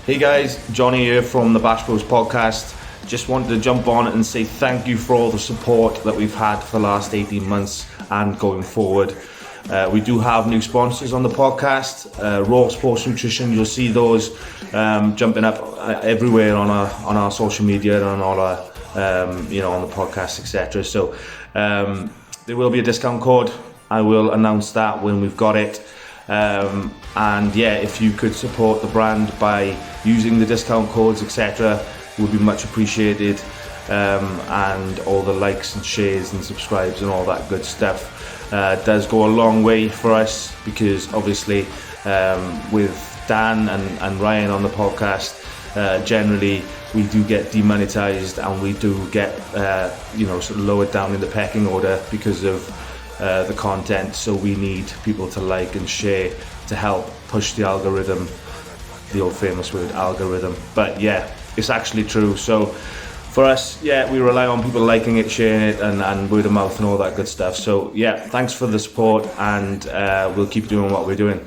Hey guys, Johnny here from the Bash Bros podcast. Just wanted to jump on and say thank you for all the support that we've had for the last 18 months and going forward. We do have new sponsors on the podcast, Raw Sports Nutrition. You'll see those jumping up everywhere on our social media and on all our, on the podcast, etc. So there will be a discount code. I will announce that when we've got it. And yeah, if you could support the brand by using the discount codes, etc., would be much appreciated. And all the likes and shares and subscribes and all that good stuff does go a long way for us, because obviously with Dan and Ryan on the podcast, generally we do get demonetized and we do get sort of lowered down in the pecking order because of the content. So we need people to like and share to help push the algorithm, the old famous word algorithm. But yeah, it's actually true. So for us, yeah, we rely on people liking it, sharing it, and word of mouth and all that good stuff. So yeah, thanks for the support, and we'll keep doing what we're doing.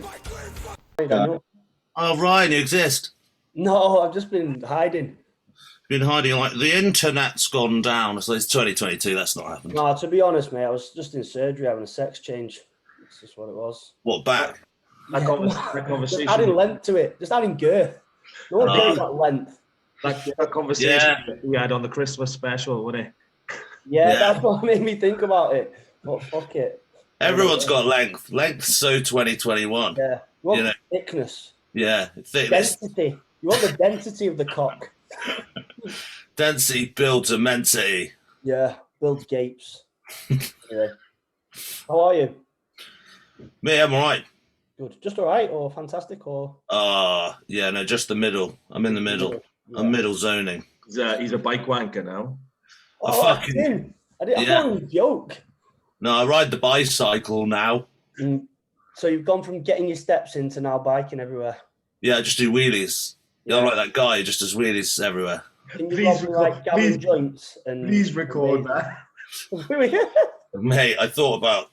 Oh, Ryan, you exist? No, I've just been hiding. Been hiding, like the internet's gone down. So it's 2022. That's not happened. No, to be honest, mate, I was just in surgery having a sex change. That's just what it was. What, back? That conversation. Just adding length to it. Just adding girth. No one cares about length. That conversation we had on the Christmas special, wasn't it? Yeah, that's what made me think about it. But fuck it. Everyone's got length. Length's so 2021. Yeah. You want thickness. Yeah, thickness. Density. You want the density of the cock. Density builds immensity. Yeah, builds gapes. Yeah. How are you? Me, I'm all right. Good. Just all right, or fantastic, or? Yeah, no, just the middle. I'm in the middle. Yeah. I'm middle zoning. He's a bike wanker now. I thought it was a joke. No, I ride the bicycle now. So you've gone from getting your steps in to now biking everywhere. Yeah, I just do wheelies. Yeah, I'm like that guy who just does wheelies everywhere. Can you please joints and please record that. Mate, I thought about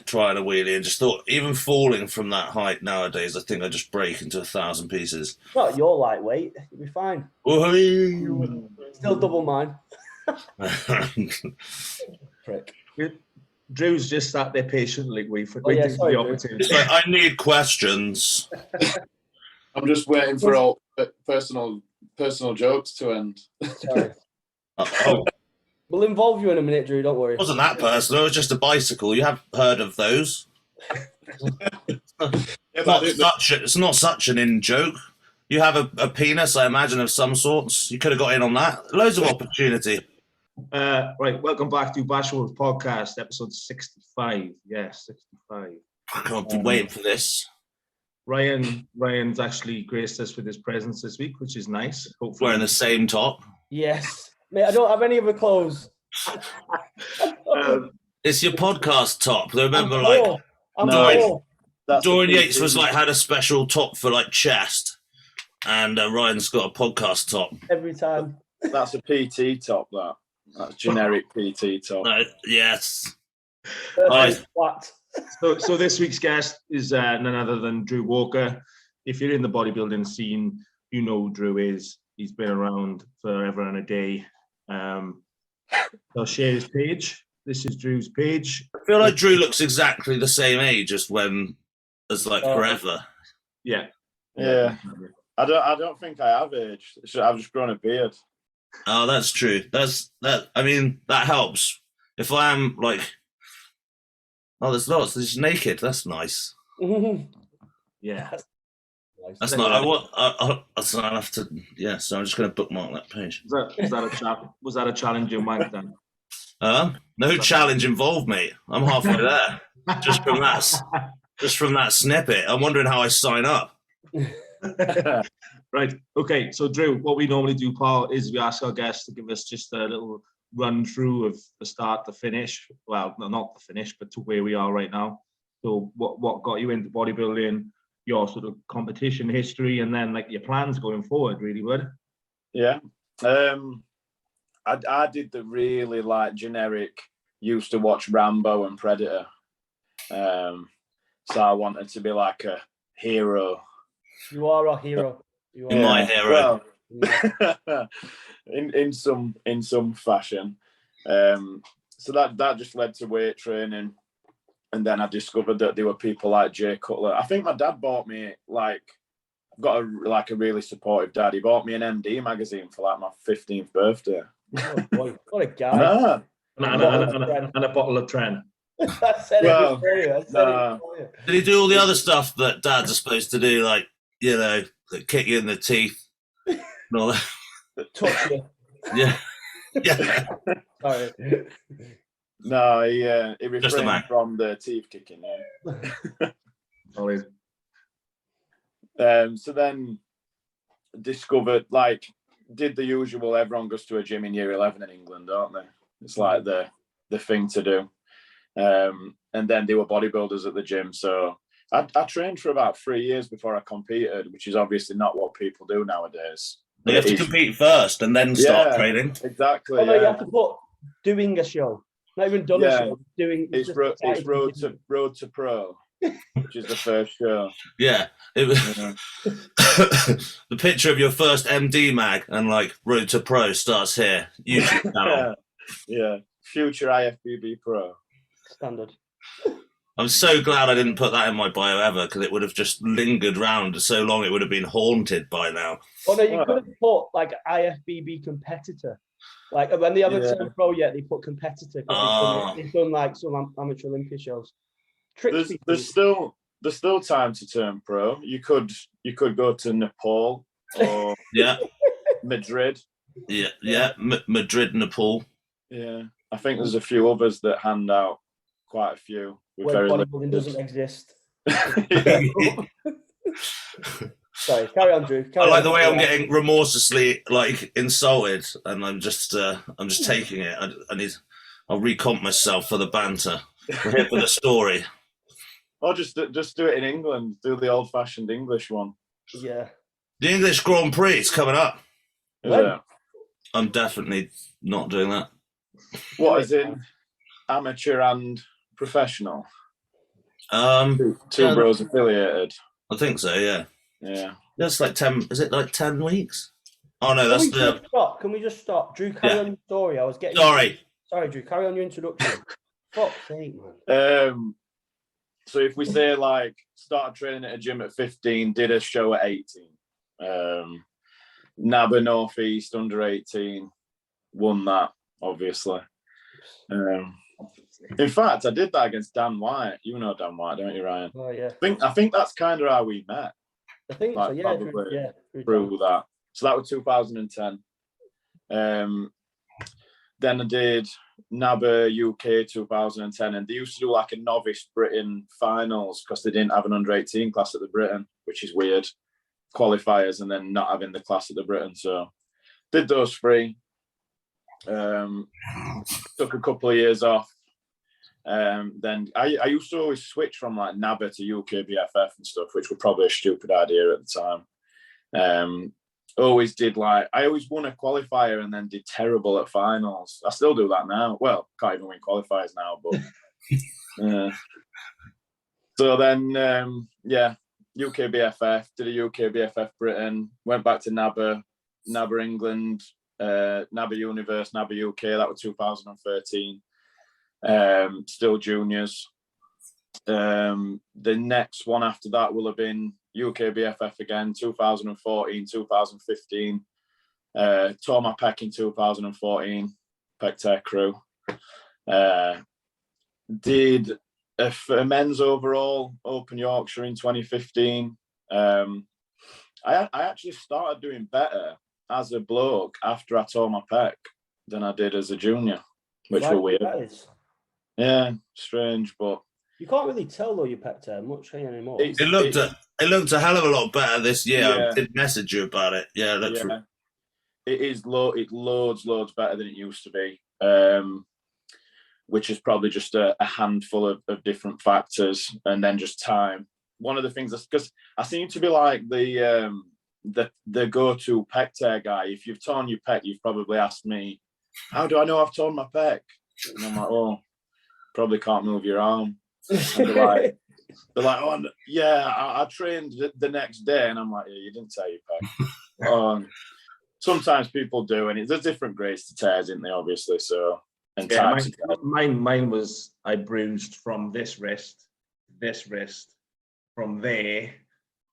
trying a wheelie and just thought, even falling from that height nowadays, I think I just break into 1,000 pieces. Not your lightweight, you'll be fine. Still double mine. Prick. Drew's just sat there patiently waiting for the opportunity. Like, I need questions. I'm just waiting for all personal jokes to end. Sorry. We'll involve you in a minute, Drew, don't worry. It wasn't that personal, it was just a bicycle. You have heard of those. It's not such an in-joke. You have a penis, I imagine, of some sorts. You could have got in on that. Loads of opportunity. Right, welcome back to Bash Bros podcast, episode 65. Yes, 65. I've been waiting for this. Ryan's actually graced us with his presence this week, which is nice. Hopefully, wearing the same top. Yes, mate. I don't have any other clothes. It's your podcast top. Remember, Dorian Yates was had a special top for chest, and Ryan's got a podcast top every time. That's a PT top. That's generic PT top. Yes. Nice. What? So this week's guest is none other than Drew Walker. If you're in the bodybuilding scene, you know who Drew is. He's been around forever and a day. I'll share his page. This is Drew's page. I feel like Drew looks exactly the same age as forever. Yeah. I don't think I have aged. I've just grown a beard. Oh, that's true. That helps. If I am there's lots. There's naked. That's nice. Yeah. That's not. I have to. Yeah. So I'm just going to bookmark that page. Was that a challenging wank then? No challenge involved, mate. I'm halfway there. Just from that snippet. I'm wondering how I sign up. Right. Okay. So Drew, what we normally do, pal, is we ask our guests to give us just a little run through of the start to finish. Well, not the finish, but to where we are right now. So what got you into bodybuilding, your sort of competition history, and then your plans going forward, really, bud? Yeah. I did the really generic, used to watch Rambo and Predator. So I wanted to be like a hero. You are a hero. In my hero. Well, in some fashion. So that just led to weight training, and then I discovered that there were people like Jay Cutler. I think my dad bought me I've got a really supportive dad. He bought me an MD magazine for like my 15th birthday. Oh boy, what a guy! And a bottle of Tren. I said it for you. Did he do all the other stuff that dads are supposed to do, like, that kick you in the teeth and all that? Touch you. Yeah. Yeah. Sorry. No, he refrained from the teeth kicking. Yeah. Always. So then discovered, did the usual. Everyone goes to a gym in year 11 in England, don't they? It's like the thing to do. And then they were bodybuilders at the gym. So I trained for about 3 years before I competed, which is obviously not what people do nowadays. You have to compete first and then start training. Exactly. Oh, no, you have to put doing a show. Not even done a show. Doing. It's road to pro, which is the first show. Yeah. It was the picture of your first MD mag and road to pro starts here. YouTube channel. Yeah. Future IFBB pro. Standard. I'm so glad I didn't put that in my bio ever, because it would have just lingered round so long it would have been haunted by now. Oh no, you could have put IFBB competitor. When they haven't turned pro yet, they put competitor. They've done some amateur Olympia shows. There's still time to turn pro. You could go to Nepal or Madrid. Yeah, Madrid, Nepal. Yeah, I think there's a few others that hand out quite a few. Where bodybuilding doesn't exist. Sorry, carry on, Drew. I like the way I'm getting remorselessly insulted, and I'm just taking it. I'll recomp myself for the banter. We're here for the story. Or just do it in England. Do the old-fashioned English one. Yeah. The English Grand Prix is coming up. Yeah. I'm definitely not doing that. What is in amateur and professional? Two bros affiliated. I think so. Yeah. Yeah. That's 10. Is it 10 weeks? Oh no, that's the. Stop. Can we just stop? Drew, carry on your story. I was getting. Sorry, Drew. Carry on your introduction. Fuck's sake, man. So if we say started training at a gym at 15, did a show at 18. NABBA Northeast under 18, won that obviously. In fact, I did that against Dan White. You know Dan White, don't you, Ryan? Oh yeah. I think that's kind of how we met. I think so. Yeah. Through that. So that was 2010. Then I did NABBA UK 2010, and they used to do a novice Britain finals because they didn't have an under 18 class at the Britain, which is weird. Qualifiers and then not having the class at the Britain. So did those three. Took a couple of years off. Then I used to always switch from NABBA to UK BFF and stuff, which was probably a stupid idea at the time. Always did I always won a qualifier and then did terrible at finals. I still do that now. Well, can't even win qualifiers now, but so then UK BFF, did a UK BFF Britain, went back to NABBA England, NABBA Universe, NABBA UK. That was 2013. Still juniors. The next one after that will have been UK BFF again, 2014, 2015. Tore my pec in 2014, pec tear crew. Did a men's overall Open Yorkshire in 2015. I actually started doing better as a bloke after I tore my pec than I did as a junior, which were weird. Yeah, strange, but you can't really tell though your pec tear much anymore. It looked a hell of a lot better this year. Yeah. I did message you about it. Yeah, it is loads better than it used to be. Which is probably just a handful of different factors, and then just time. One of the things that's because I seem to be the go-to pec tear guy. If you've torn your pec, you've probably asked me, "How do I know I've torn my pec?" And I'm like, "Oh, probably can't move your arm." And They're like, oh yeah, I trained the next day, and I'm like, yeah, you didn't tear your pec. Sometimes people do, and there's different grades to tears, isn't there? Obviously, so and Yeah, types. mine was I bruised from this wrist, from there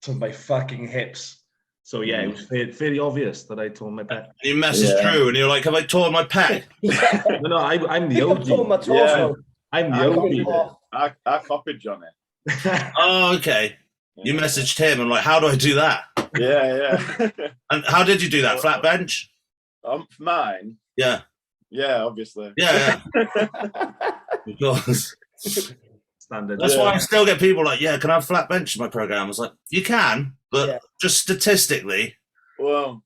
to my fucking hips. So yeah, it was fairly obvious that I tore my pec. You messaged Drew, and you're like, "Have I torn my pec?" No, I'm the I've torn my OG. torso. I'm the OG. I copied Johnny. Oh, okay. You messaged him and like, how do I do that? Yeah. And how did you do that? Flat bench? Mine. Yeah. Yeah, obviously. Yeah. Of course. Standard. That's why I still get people like, yeah, can I have flat bench in my program? I was like, you can, but just statistically. Well,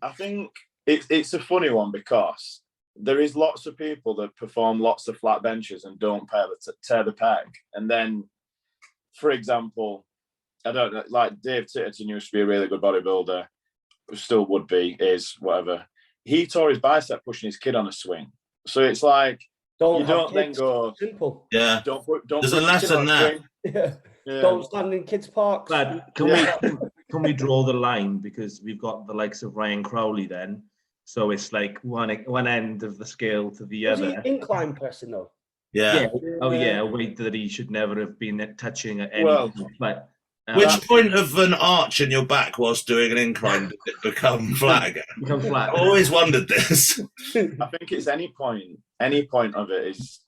I think it's a funny one because there is lots of people that perform lots of flat benches and don't tear the pec. And then, for example, I don't know, like Dave Titterton used to be a really good bodybuilder, still would be, is whatever. He tore his bicep pushing his kid on a swing. So it's like, you don't then go, simple. Yeah. Don't There's a lesson there. Yeah. Don't stand in kids' parks. But can we draw the line, because we've got the likes of Ryan Crowley then, so it's like one end of the scale to the other. Incline pressing though. Yeah. Oh yeah, a weight that he should never have been touching at any point. But which point of an arch in your back whilst doing an incline did it become flat again? Become flat. I always wondered this. I think it's any point of it is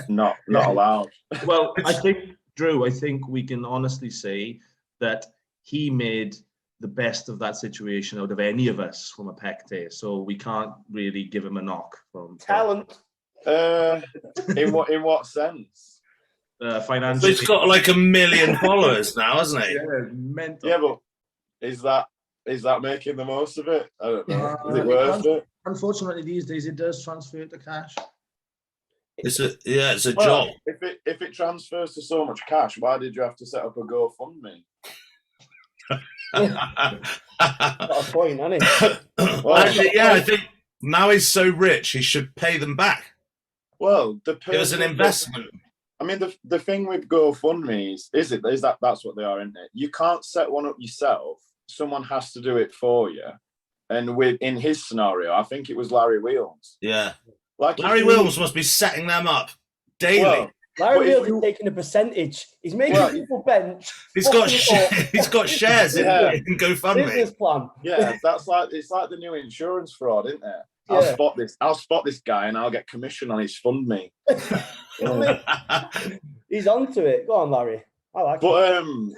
not allowed. Well, I think, Drew, we can honestly say that he made the best of that situation out of any of us from a pec tear. So we can't really give him a knock from talent. In what sense? Financially. So he's got like 1 million followers now, hasn't he? Yeah, mental. Yeah, but is that making the most of it? I don't know. Is it worth it? Unfortunately, these days it does transfer to cash. It's a job. If it transfers to so much cash, why did you have to set up a GoFundMe? Got a point, hasn't he? Well, actually, yeah, I think now he's so rich, he should pay them back. Well, it was an investment. I mean, the thing with GoFundMe is that's what they are, isn't it? You can't set one up yourself. Someone has to do it for you. And in his scenario, I think it was Larry Wheels. Yeah. Like Larry Wheels must be setting them up daily. Well, Larry Wheels is taking a percentage. He's making people bench. He's got shares in GoFundMe. Business plan. Yeah, it's like the new insurance fraud, isn't it? Yeah. I'll spot this guy and I'll get commission on his fund me. He's onto it. Go on, Larry. I like it.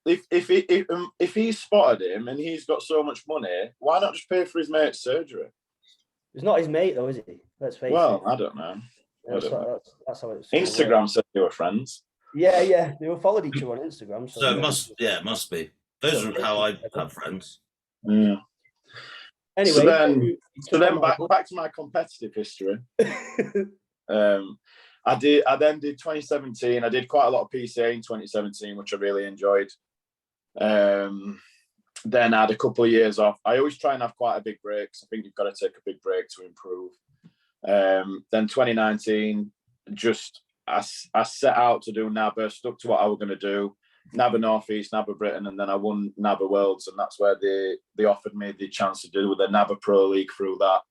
But if he's spotted him and he's got so much money, why not just pay for his mate's surgery? He's not his mate though, is he? Let's face it. Well, I don't know. That's how it's. Instagram said they were friends. Yeah. They were followed each other on Instagram. So it must be. Those are how I have friends. Yeah. Anyway, so then back to my competitive history. I then did 2017. I did quite a lot of PCA in 2017, which I really enjoyed. Then I had a couple of years off. I always try and have quite a big break. I think you've got to take a big break to improve. Then 2019, I set out to do NABBA, stuck to what I was going to do. NABBA Northeast, NABBA Britain, and then I won NABBA Worlds, and that's where they offered me the chance to do the NABBA Pro League through that.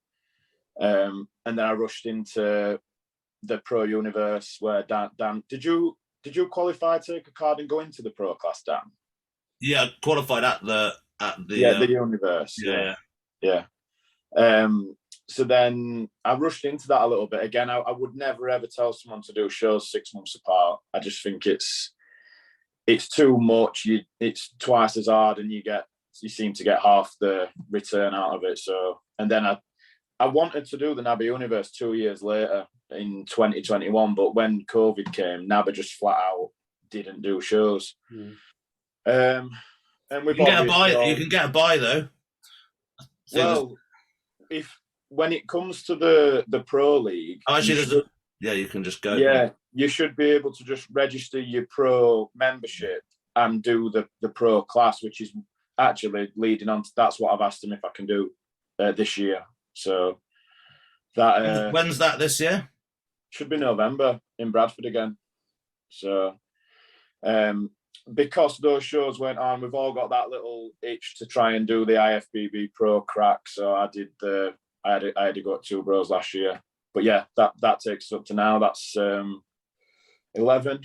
And then I rushed into the Pro Universe where Dan, did you qualify, take a card, and go into the Pro class, Dan? Yeah, I qualified at the the Universe. Yeah. So then I rushed into that a little bit. Again, I would never ever tell someone to do shows 6 months apart. I just think it's too much. It's twice as hard, and you seem to get half the return out of it. So, and then I wanted to do the NABBA Universe 2 years later in 2021, but when COVID came, NABBA just flat out didn't do shows. And you can get a buy though. Well, when it comes to the Pro League, actually, you can just go. Yeah, you should be able to just register your Pro membership and do the Pro class, which is actually leading on to that's what I've asked him if I can do this year. So that when's that this year? Should be November in Bradford again. So Because those shows went on, we've all got that little itch to try and do the IFBB Pro crack. So I had to go at Two Bros last year. But yeah, that takes us up to now. That's 11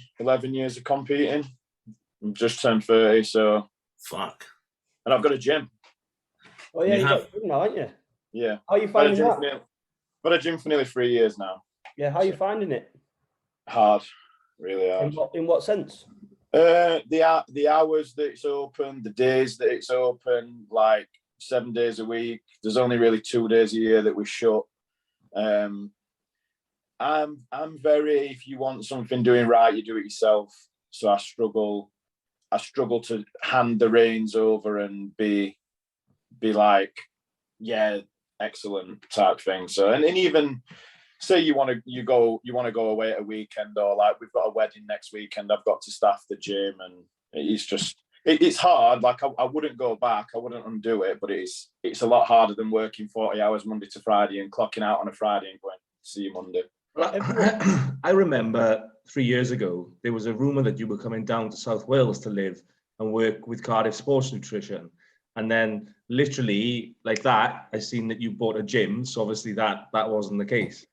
years of competing. I've just turned 30, so Fuck. and I've got a gym. Oh yeah, you got a gym now, haven't you? Yeah. How are you finding that? Got a gym for nearly 3 years now. Yeah, how are you finding it? Hard, really hard. In what sense? The hours that it's open, the days that it's open, like 7 days a week. There's only really 2 days a year that we shut. I'm very, if you want something doing right, you do it yourself. So I struggle to hand the reins over and be like, yeah, excellent type thing. So and even say you want to go away at a weekend, or like we've got a wedding next weekend, I've got to staff the gym, and it's hard. Like I wouldn't go back, I wouldn't undo it, but it's a lot harder than working 40 hours Monday to Friday and clocking out on a Friday and going, see you Monday. I remember 3 years ago, there was a rumor that you were coming down to South Wales to live and work with Cardiff Sports Nutrition. And then literally like that, I seen that you bought a gym. So obviously that wasn't the case.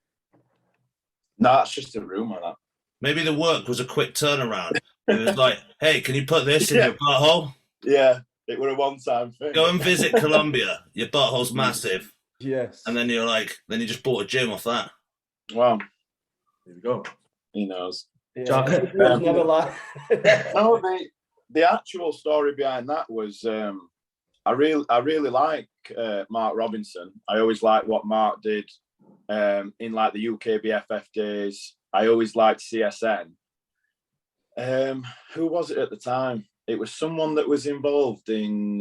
No, that's just a rumor. That Maybe the work was a quick turnaround. It was like, hey, can you put this in your butthole? Yeah, it were a one-time thing. Go and visit Colombia. Your butthole's massive. Yes. And then you just bought a gym off that. Wow. There we go. He knows. Yeah. Never lie. No, the actual story behind that was I really like Mark Robinson. I always liked what Mark did in like the UK BFF days. I always liked CSN. Who was it at the time? It was someone that was involved in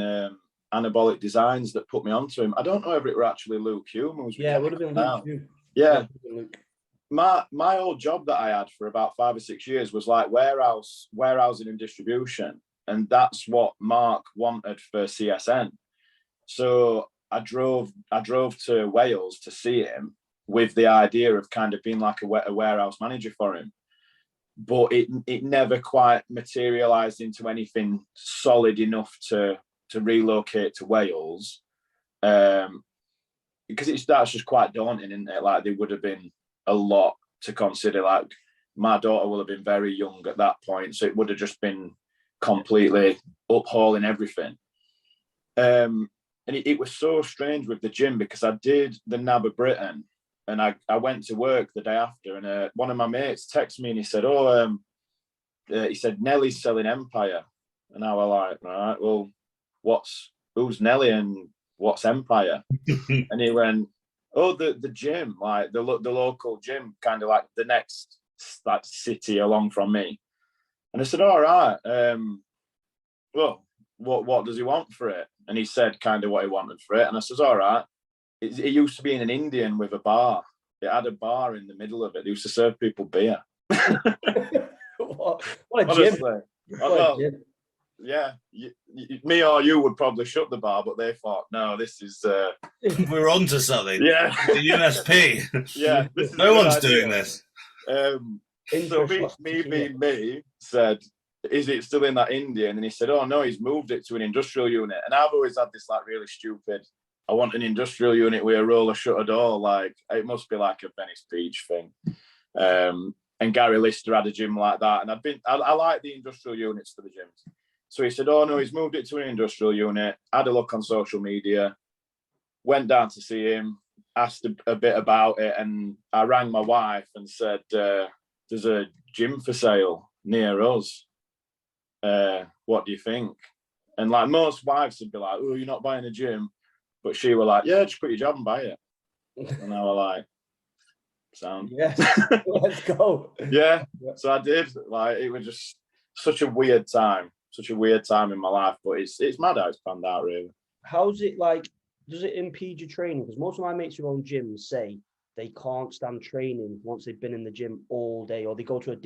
anabolic designs that put me onto him. I don't know if it were actually Luke Hume. Yeah, it would have been Luke Hume. Yeah. My old job that I had for about 5 or 6 years was like warehousing and distribution. And that's what Mark wanted for CSN. So I drove to Wales to see him with the idea of kind of being like a warehouse manager for him. But it never quite materialized into anything solid enough to relocate to Wales. Because that's just quite daunting, isn't it? Like there would have been a lot to consider. Like my daughter will have been very young at that point. So it would have just been completely uphauling everything. And it was so strange with the gym because I did the NABBA Britain and I went to work the day after, and one of my mates texted me and he said, he said, Nelly's selling Empire. And I was like, right, well, who's Nelly and what's Empire? And he went, oh, the gym, like the local gym, kind of like the next like city along from me. And I said, all right, well, what does he want for it? And he said kind of what he wanted for it. And I said, all right. It used to be in an Indian with a bar. It had a bar in the middle of it. They used to serve people beer. What a gym. Honestly, yeah, me or you would probably shut the bar, but they thought, no, this is... We're on to something. Yeah. The USP. Yeah. No one's doing this. So me being me said, is it still in that Indian? And he said, oh, no, he's moved it to an industrial unit. And I've always had this like really stupid, I want an industrial unit with a roller shutter door. Like, it must be like a Venice Beach thing. And Gary Lister had a gym like that. And I like the industrial units for the gyms. So he said, oh, no, he's moved it to an industrial unit. Had a look on social media, went down to see him, asked a bit about it. And I rang my wife and said, there's a gym for sale near us. What do you think? And like most wives would be like, oh, you're not buying a gym. But she were like, yeah, just quit your job and buy it. And I was like, sound. Yes, let's go. Yeah, so I did. Like, it was just such a weird time in my life. But it's mad how it's panned out, really. How's it like? Does it impede your training? Because most of my mates who own gyms say they can't stand training once they've been in the gym all day, or they go to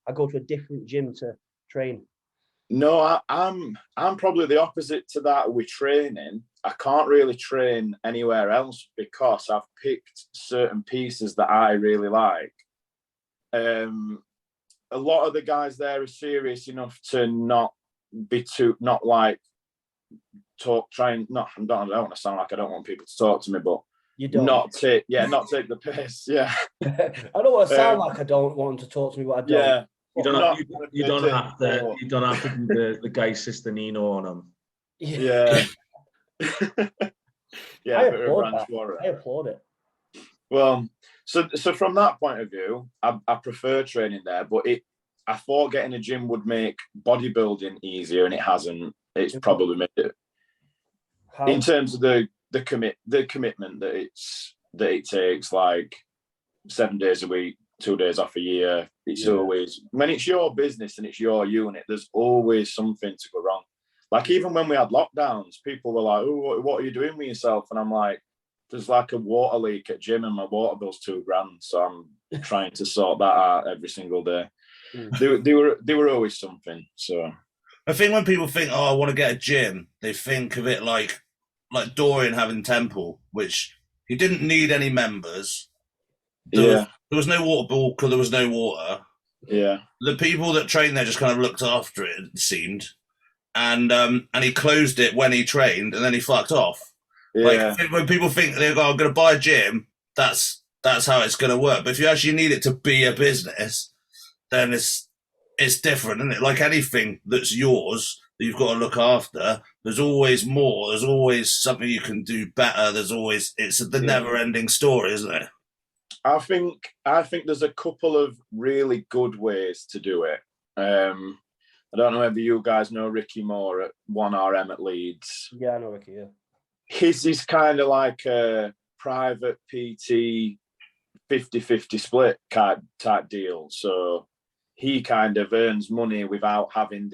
I go to a different gym to train. No, I'm probably the opposite to that with training. I can't really train anywhere else because I've picked certain pieces that I really like. a lot of the guys there are serious enough to not be too, not like talk, trying, not, I don't want to sound like I don't want people to talk to me, but You don't. not take the piss. Yeah. I don't want to sound like I don't want them to talk to me, but I don't. Yeah. You Not- don't have to do the guy Sister Nino on them. Yeah. Yeah. I bit of a applaud branch that. warrior. I applaud it. Well, so from that point of view, I prefer training there, but I thought getting a gym would make bodybuilding easier, and it hasn't. It's probably made it in terms of the commitment that it takes, like 7 days a week, 2 days off a year. It's always, when it's your business and it's your unit, there's always something to go wrong. Like even when we had lockdowns, people were like, "Oh, what are you doing with yourself?" And I'm like, there's like a water leak at gym and my water bill's $2,000, so I'm trying to sort that out every single day. They were always something. So I think when people think, "Oh, I want to get a gym," they think of it like Dorian having Temple, which he didn't need any members. There was no water ball because there was no water. Yeah, the people that trained there just kind of looked after it. It seemed, and he closed it when he trained, and then he fucked off. yeah. Like when people think they go, "I'm going to buy a gym," that's how it's going to work. But if you actually need it to be a business, then it's different, isn't it? Like anything that's yours that you've got to look after, there's always more. There's always something you can do better. It's the never-ending story, isn't it? I think there's a couple of really good ways to do it. I don't know whether you guys know Ricky Moore at 1RM at Leeds. Yeah, I know Ricky, yeah. His is kind of like a private PT 50-50 split type deal. So he kind of earns money without having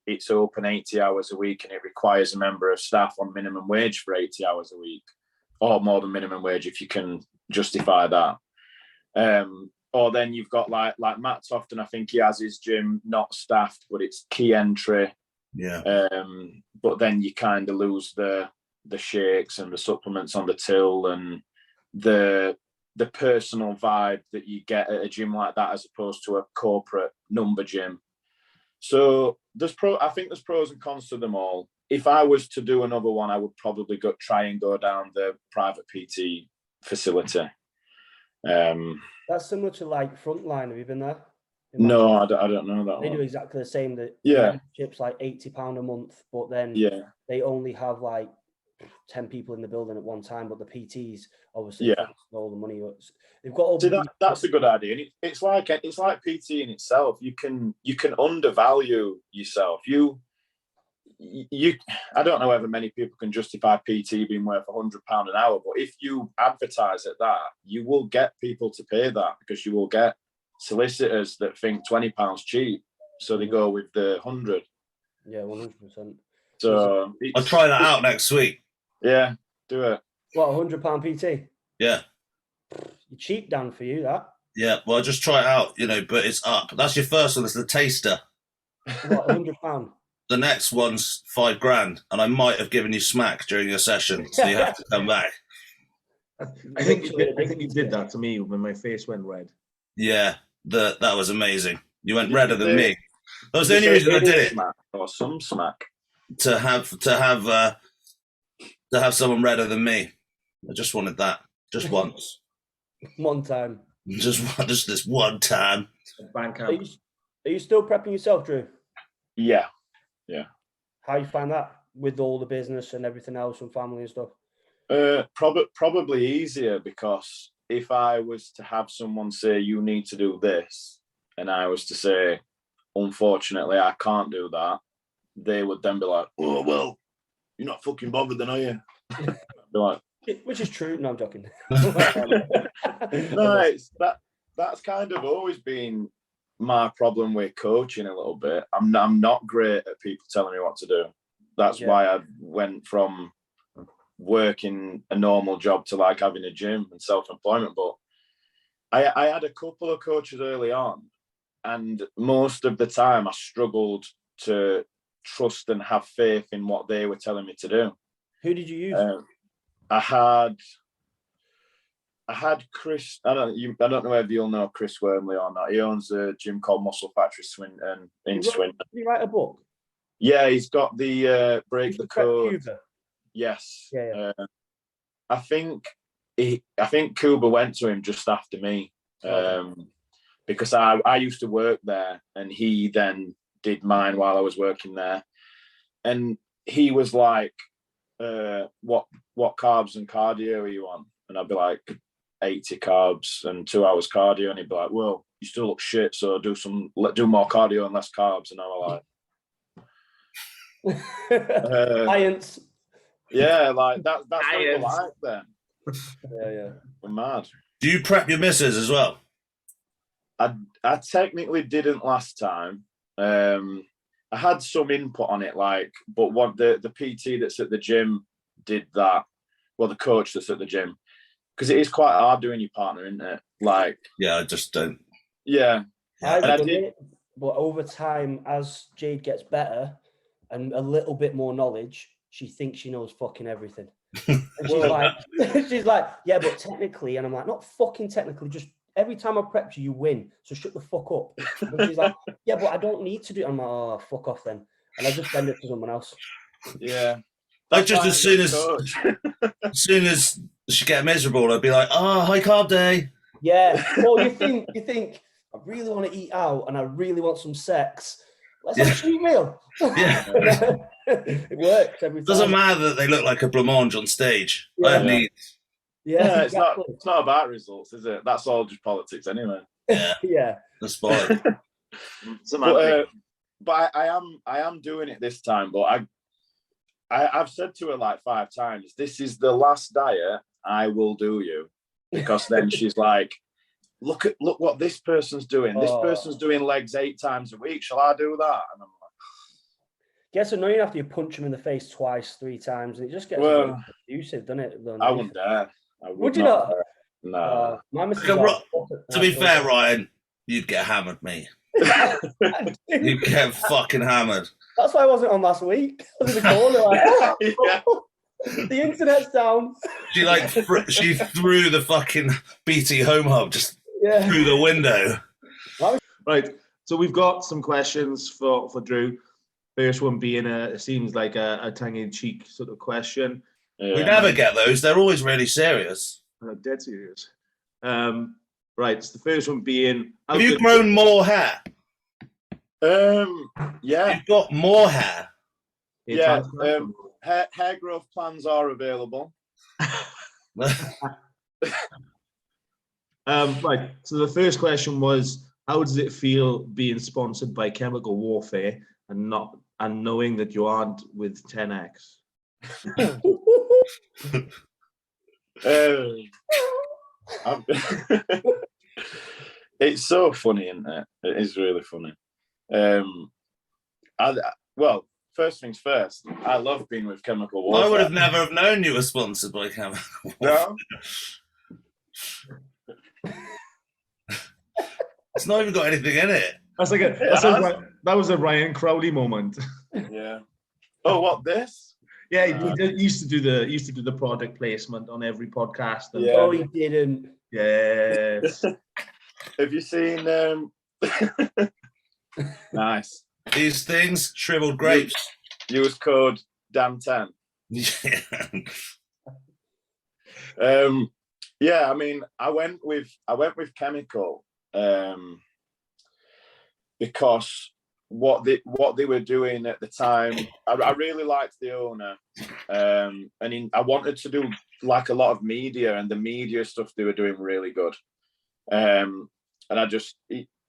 it's open 80 hours a week and it requires a member of staff on minimum wage for 80 hours a week, or more than minimum wage if you can justify that. Or then you've got like Matt Tofton, I think he has his gym not staffed, but it's key entry. Yeah. But then you kind of lose the shakes and the supplements on the till and the personal vibe that you get at a gym like that as opposed to a corporate number gym. So I think there's pros and cons to them all. If I was to do another one, I would probably try and go down the private PT facility. That's similar to like Frontline. Have you been there? No, I don't know that They one. do exactly the same. The membership's like £80 a month, but then they only have like 10 people in the building at one time. But the PTs obviously all the money. They've got all. That's a good idea. It's like PT in itself. You can undervalue yourself. I don't know whether many people can justify PT being worth £100 an hour, but if you advertise at that, you will get people to pay that because you will get solicitors that think £20 cheap, so they go with the 100. Yeah, 100%. So I'll try that out next week. Yeah, do it. What, £100 PT? Yeah. You're cheap, Dan, for you, that. Yeah, well, I'll just try it out, but it's up. That's your first one. It's the taster. What, £100? The next one's $5,000, and I might have given you smack during your session, so you have to come back. I think you did that to me when my face went red. Yeah, that was amazing. You went redder than me. That was the only reason I did it. Smack or some smack. To have someone redder than me. I just wanted that, just once. One time. Just this one time. Are you still prepping yourself, Drew? Yeah. How you find that with all the business and everything else and family and stuff? Probably easier, because if I was to have someone say you need to do this, and I was to say, unfortunately, I can't do that, they would then be like, "Oh well, you're not fucking bothered, then, are you?" I'd be like, which is true. No, I'm joking. No, that's kind of always been my problem with coaching a little bit. I'm not great at people telling me what to do. That's why I went from working a normal job to like having a gym and self-employment. But I had a couple of coaches early on, and most of the time I struggled to trust and have faith in what they were telling me to do. Who did you use? I I had Chris. I don't know whether you'll know Chris Wormley or not. He owns a gym called Muscle Factory Swinton in Swinton. Did he write a book? Yeah, he's got the Break the Code. Cuba. Yes. Yeah. I think Cuba went to him just after me, because I used to work there, and he then did mine while I was working there, and he was like, "What carbs and cardio are you on?" And I'd be like, 80 carbs and 2 hours cardio, and he'd be like, "Well, you still look shit, so do more cardio and less carbs." And I was like, Science. yeah, like that's what we're like then. Yeah. We're mad. Do you prep your missus as well? I technically didn't last time. I had some input on it, but what the PT that's at the gym did that. Well, the coach that's at the gym, because it is quite hard doing your partner, isn't it? Yeah, I just don't. Yeah. I've done it, but over time, as Jade gets better and a little bit more knowledge, she thinks she knows fucking everything. And she's like, yeah, but technically, and I'm like, not fucking technically, just every time I prep you, you win. So shut the fuck up. And she's like, yeah, but I don't need to do it. I'm like, oh, fuck off then. And I just send it to someone else. Yeah. Like just as soon as she get miserable, I'd be like, high carb day. Yeah. Well, you think I really want to eat out and I really want some sex. Let's have a cheat meal. Yeah. It works every time. Doesn't matter that they look like a blancmange on stage. I have needs. Yeah, exactly. It's not about results, is it? That's all just politics anyway. Yeah. That's fine. But I am doing it this time. But I've said to her like 5 times, this is the last diet I will do you, because then she's like, look what this person's doing. This person's doing legs 8 times a week. Shall I do that? And I'm like, gets annoying after you punch them in the face twice, 3 times, and it just gets abusive, doesn't it? I wouldn't dare. Would you not? No. To be fair, Ryan, you'd get hammered, mate. You'd get fucking hammered. That's why I wasn't on last week. I was in the corner like, the internet's down. She threw the fucking BT home hub just through the window. Right. So we've got some questions for Drew. First one being it seems like a tongue-in-cheek sort of question. We never get those. They're always really serious. Dead serious. Right. So the first one being, have you grown more hair? Yeah. You've got more hair. Yeah. Hair growth plans are available. Right. So the first question was, how does it feel being sponsored by Chemical Warfare and knowing that you aren't with 10X? It's so funny, isn't it? It is really funny. Well, first things first, I love being with Chemical Warfare. I would have never have known you were sponsored by Chemical No? Warfare. It's not even got anything in it. That was a Ryan Crowley moment. Yeah. Oh, what, this? Yeah, he used to do the product placement on every podcast. Yeah. Oh, he didn't. Yes. Have you seen? Nice. These things, shriveled grapes. Use code DAM10. Yeah. Yeah, I mean, I went with Chemical because what they were doing at the time, I really liked the owner, and I wanted to do like a lot of media, and the media stuff they were doing really good. And I just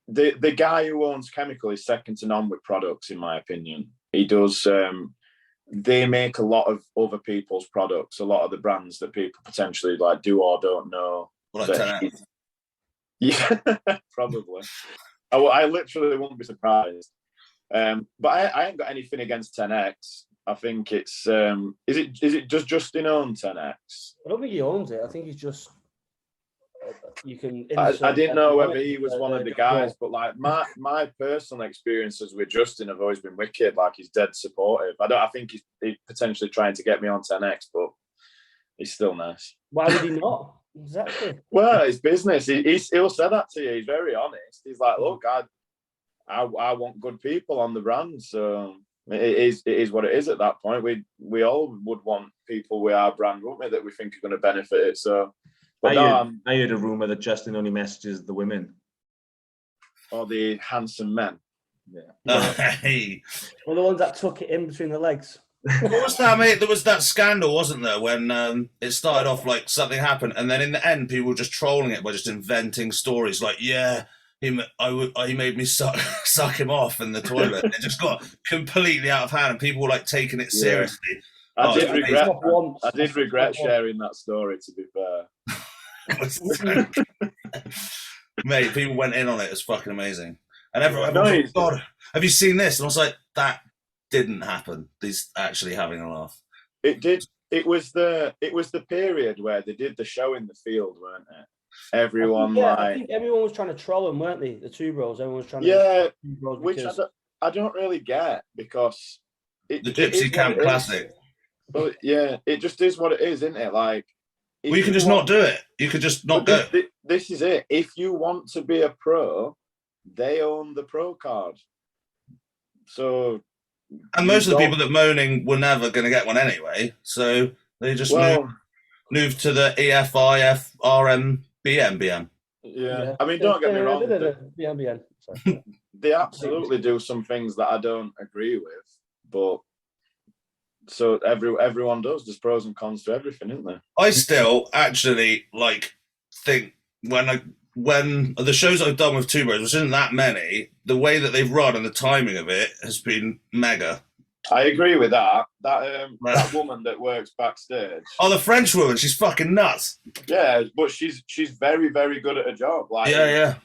the guy who owns Chemical is second to none with products, in my opinion. He does. They make a lot of other people's products, a lot of the brands that people potentially like do or don't know. Yeah, probably. I literally wouldn't be surprised. But I ain't got anything against 10X. I think it's is it just Justin owns 10X? I don't think he owns it. I think he's just you can. I didn't know whether he was one of the guys, but like my personal experiences with Justin have always been wicked. Like, he's dead supportive. I think he's potentially trying to get me on 10X, but he's still nice. Why would he not? Exactly. Well, it's business. He'll say that to you. He's very honest. He's like, look, I want good people on the brand. So it is what it is at that point. We all would want people with our brand, wouldn't we, that we think are going to benefit it. So, but I heard a rumor that Justin only messages the women or the handsome men. Hey. Well, the ones that took it in between the legs. What was that, mate? There was that scandal, wasn't there, when it started off like something happened, and then in the end, people were just trolling it by just inventing stories like, "Yeah, he made me suck him off in the toilet." It just got completely out of hand, and people were like taking it seriously. I did regret sharing that story. To be fair, mate, people went in on it. It was fucking amazing, and everyone was like, "God, have you seen this?" And I was like, "That didn't happen. He's actually having a laugh." It did. It was the period where they did the show in the field, weren't it? Everyone I think everyone was trying to troll him, weren't they? The two bros. Everyone was trying to. Which I don't really get, because the Gypsy Camp Classic. But yeah, it just is what it is, isn't it? Like, well, you can just not do it. You could just not go. This is it. If you want to be a pro, they own the pro card. So. And most of the people that moaning were never going to get one anyway, so they just moved to the EFI, FRM, BM. Yeah, I mean, don't get me wrong. They absolutely do some things that I don't agree with, but so everyone does. There's pros and cons to everything, isn't there? I still actually think when the shows I've done with Two Bros, which isn't that many, the way that they've run and the timing of it has been mega. I agree with that. That woman that works backstage. Oh, the French woman, she's fucking nuts. Yeah, but she's very, very good at her job. Like, yeah.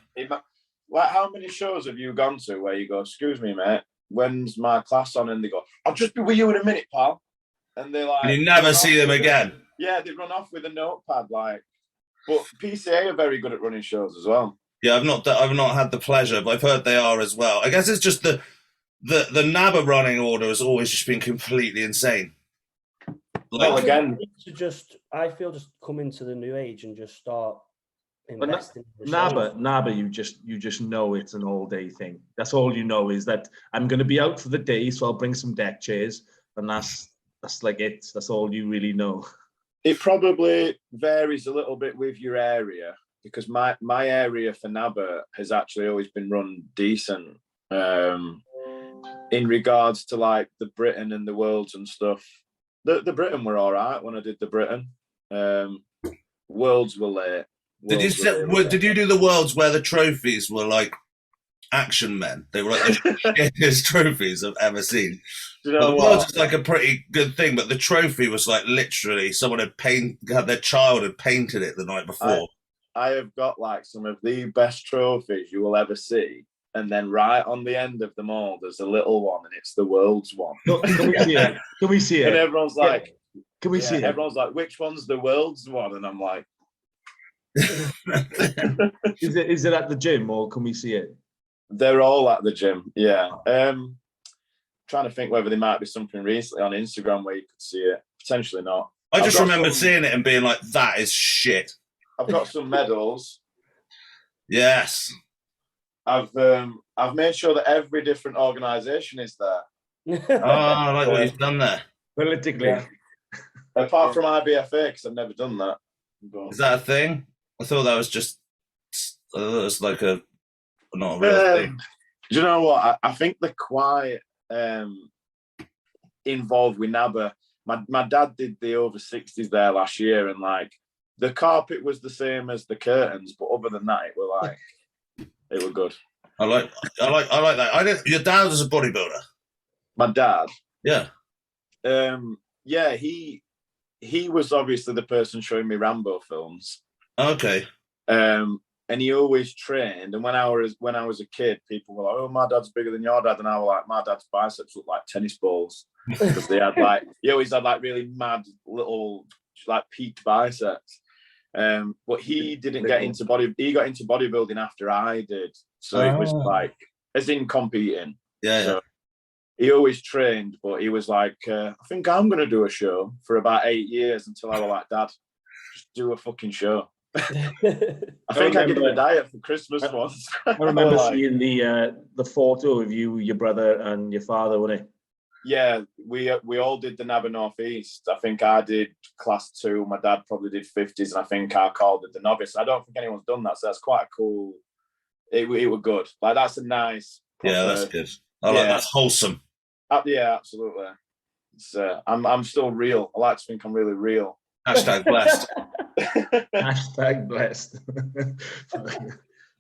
Like, how many shows have you gone to where you go, "Excuse me, mate, when's my class on?" And they go, "I'll just be with you in a minute, pal." And they like, and you never see them again. Yeah, they run off with a notepad, like. But PCA are very good at running shows as well. Yeah, I've not had the pleasure, but I've heard they are as well. I guess it's just the NABBA running order has always just been completely insane. Well, again, I feel just come into the new age and just start investing. NABBA, you just know it's an all day thing. That's all you know, is that I'm going to be out for the day, so I'll bring some deck chairs, and that's like it. That's all you really know. It probably varies a little bit with your area, because my area for NABBA has actually always been run decent. In regards to like the Britain and the Worlds and stuff, the Britain were all right when I did the Britain. Worlds were late. Did you do the Worlds where the trophies were like action men? They were like the shittest trophies I've ever seen. You know, the Worlds was like a pretty good thing, but the trophy was like literally someone had their child had painted it the night before. I have got like some of the best trophies you will ever see. And then right on the end of them all, there's a little one, and it's the World's one. Can we see it? Can we see it? And everyone's like, "Can we see it?" Everyone's like, "Which one's the World's one?" And I'm like, Is it at the gym, or can we see it? They're all at the gym, yeah. Trying to think whether there might be something recently on Instagram where you could see it. Potentially not. I just remember seeing it and being like, "That is shit." I've got some medals. Yes. I've made sure that every different organisation is there. Oh, I like what you've done there. Politically. Yeah. Apart from IBFA, because I've never done that. But... Is that a thing? I thought that was just like not a real thing. Do you know what? I think they're quite involved with NABBA. My dad did the over 60s there last year, and like the carpet was the same as the curtains, but other than that, it were good. I like that. Your dad was a bodybuilder. My dad? Yeah. Yeah, he was obviously the person showing me Rambo films. Okay. And he always trained. And when I was a kid, people were like, "Oh, my dad's bigger than your dad," and I was like, "My dad's biceps look like tennis balls," because they had like he always had like really mad little like peaked biceps. But he didn't get into he got into bodybuilding after I did. So it was like, as in competing. Yeah. So he always trained, but he was like, "I think I'm going to do a show," for about 8 years, until I was like, "Dad, just do a fucking show." I think I gave him a diet for Christmas once. I remember seeing the photo of you, your brother, and your father, wasn't it? Yeah, we all did the NABBA Northeast. I think I did class 2. My dad probably did 50s, and I think our call did the novice. I don't think anyone's done that, so that's quite a cool. It was good. Like, that's a nice. Proper, yeah, that's good. I like that's wholesome. Yeah, absolutely. It's, I'm still real. I like to think I'm really real. Hashtag blessed. Hashtag blessed.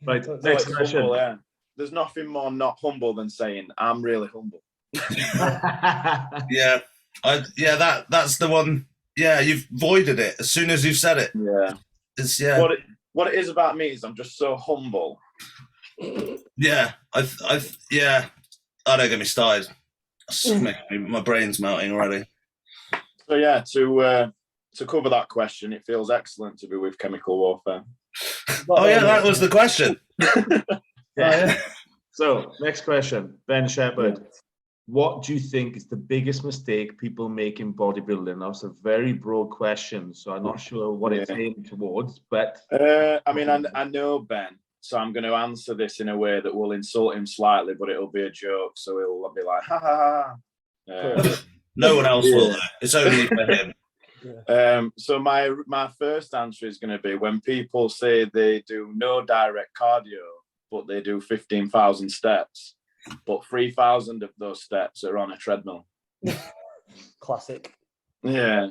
Right, next question. Humble, yeah. There's nothing more not humble than saying I'm really humble. Yeah, that's the one. Yeah, you've voided it as soon as you've said it. Yeah, it's What it is about me is I'm just so humble. Yeah, yeah. Oh, don't get me started. My brain's melting already. So yeah, to cover that question, it feels excellent to be with Chemical Warfare. Oh yeah, that was the question. Yeah. So next question, Ben Shepherd. What do you think is the biggest mistake people make in bodybuilding? That's a very broad question, so I'm not sure what it's aimed towards. But I mean, I know Ben, so I'm going to answer this in a way that will insult him slightly, but it'll be a joke. So he'll be like, ha ha ha. No one else will. It's only for him. So my first answer is going to be when people say they do no direct cardio, but they do 15,000 steps, but 3,000 of those steps are on a treadmill. Classic. Yeah.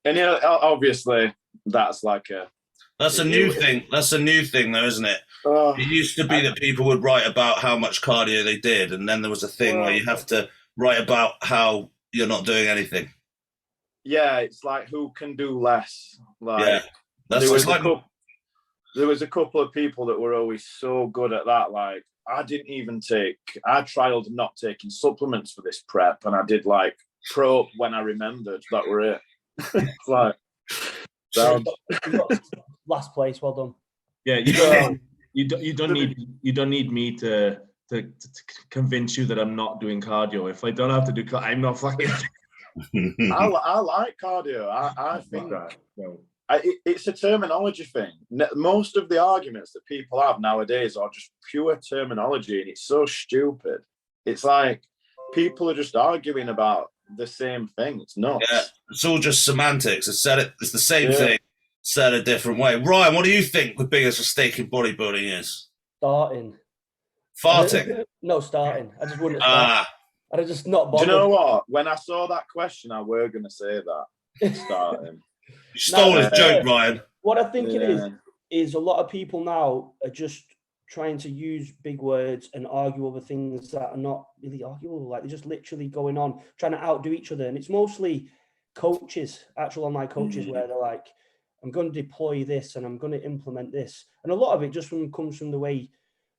And obviously that's like that's a new thing. That's a new thing though, isn't it? It used to be that people would write about how much cardio they did, and then there was a thing where you have to write about how you're not doing anything. Yeah, it's like who can do less. Like, yeah, that's there was a couple of people that were always so good at that. Like, I trialed not taking supplements for this prep, and I did like pro when I remembered. That were it. It's like, last place, well done. Yeah, you don't need me to convince you that I'm not doing cardio. If I don't have to do cardio, I'm not fucking. I like cardio. I think it's a terminology thing. Most of the arguments that people have nowadays are just pure terminology, and it's so stupid. It's like people are just arguing about the same thing. It's nuts. Yeah, it's all just semantics. It's the same thing, said a different way. Ryan, what do you think the biggest mistake in bodybuilding is? Starting. Farting? No, starting. I just wouldn't start. I'd just not bothered. Do you know what? When I saw that question, I were going to say that. Starting. You stole his joke, Ryan. What I think it is a lot of people now are just trying to use big words and argue over things that are not really arguable. Like, they're just literally going on, trying to outdo each other. And it's mostly coaches, actual online coaches, where they're like, I'm going to deploy this and I'm going to implement this. And a lot of it just comes from the way,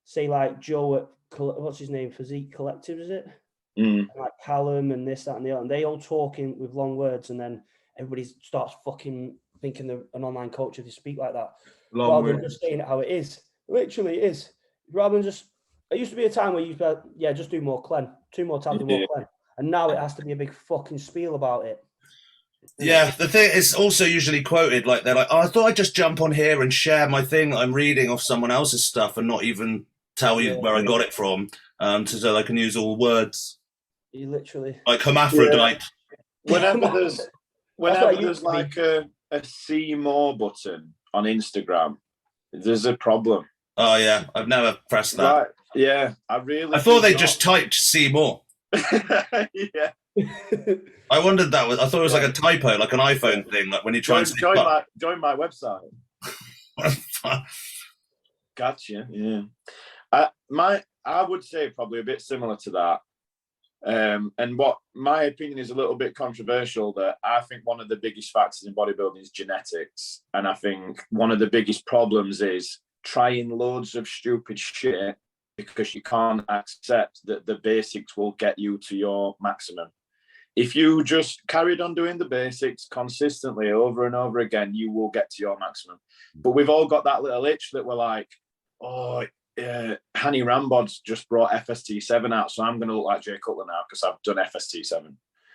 say, like Joe at, what's his name, Physique Collective, is it? And like Callum and this, that, and the other, and they all talking with long words, and then everybody starts fucking thinking they're an online coach if they speak like that, rather than just saying it how it is. Literally, it is. Rather than just, it used to be a time where you just do more clen, 2 more times more clen, and now it has to be a big fucking spiel about it. Yeah, the thing is also usually quoted like they're like, oh, I thought I'd just jump on here and share my thing that I'm reading off someone else's stuff and not even tell you where I got it from, so I can use all words. You literally like hermaphrodite. Whenever there's like a see more button on Instagram, there's a problem. Oh yeah, I've never pressed that. Right. Yeah, I thought they just typed see more. Yeah. I wondered that I thought it was like a typo, like an iPhone thing, like when you try and join my website. Gotcha. Yeah. I would say probably a bit similar to that. And what my opinion is a little bit controversial, that I think one of the biggest factors in bodybuilding is genetics. And I think one of the biggest problems is trying loads of stupid shit because you can't accept that the basics will get you to your maximum. If you just carried on doing the basics consistently over and over again, you will get to your maximum. But we've all got that little itch that we're like, oh, Hanny Rambod's just brought FST7 out, so I'm going to look like Jay Cutler now because I've done FST7.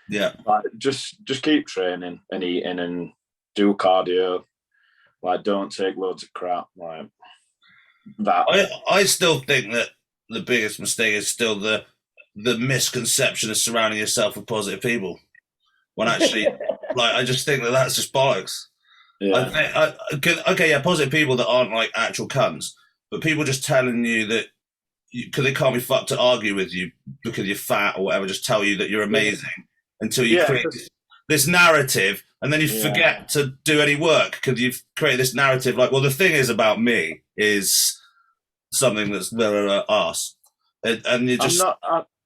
Yeah. Just keep training and eating and do cardio. Like, don't take loads of crap. Like that. I still think that the biggest mistake is still the misconception of surrounding yourself with positive people. When actually, like, I just think that that's just bollocks. Yeah. Okay, yeah, positive people that aren't like actual cunts, but people just telling you that because they can't be fucked to argue with you because you're fat or whatever, just tell you that you're amazing until you create this narrative, and then you forget to do any work because you've created this narrative. Like, well, the thing is about me is something that's arse, and you just.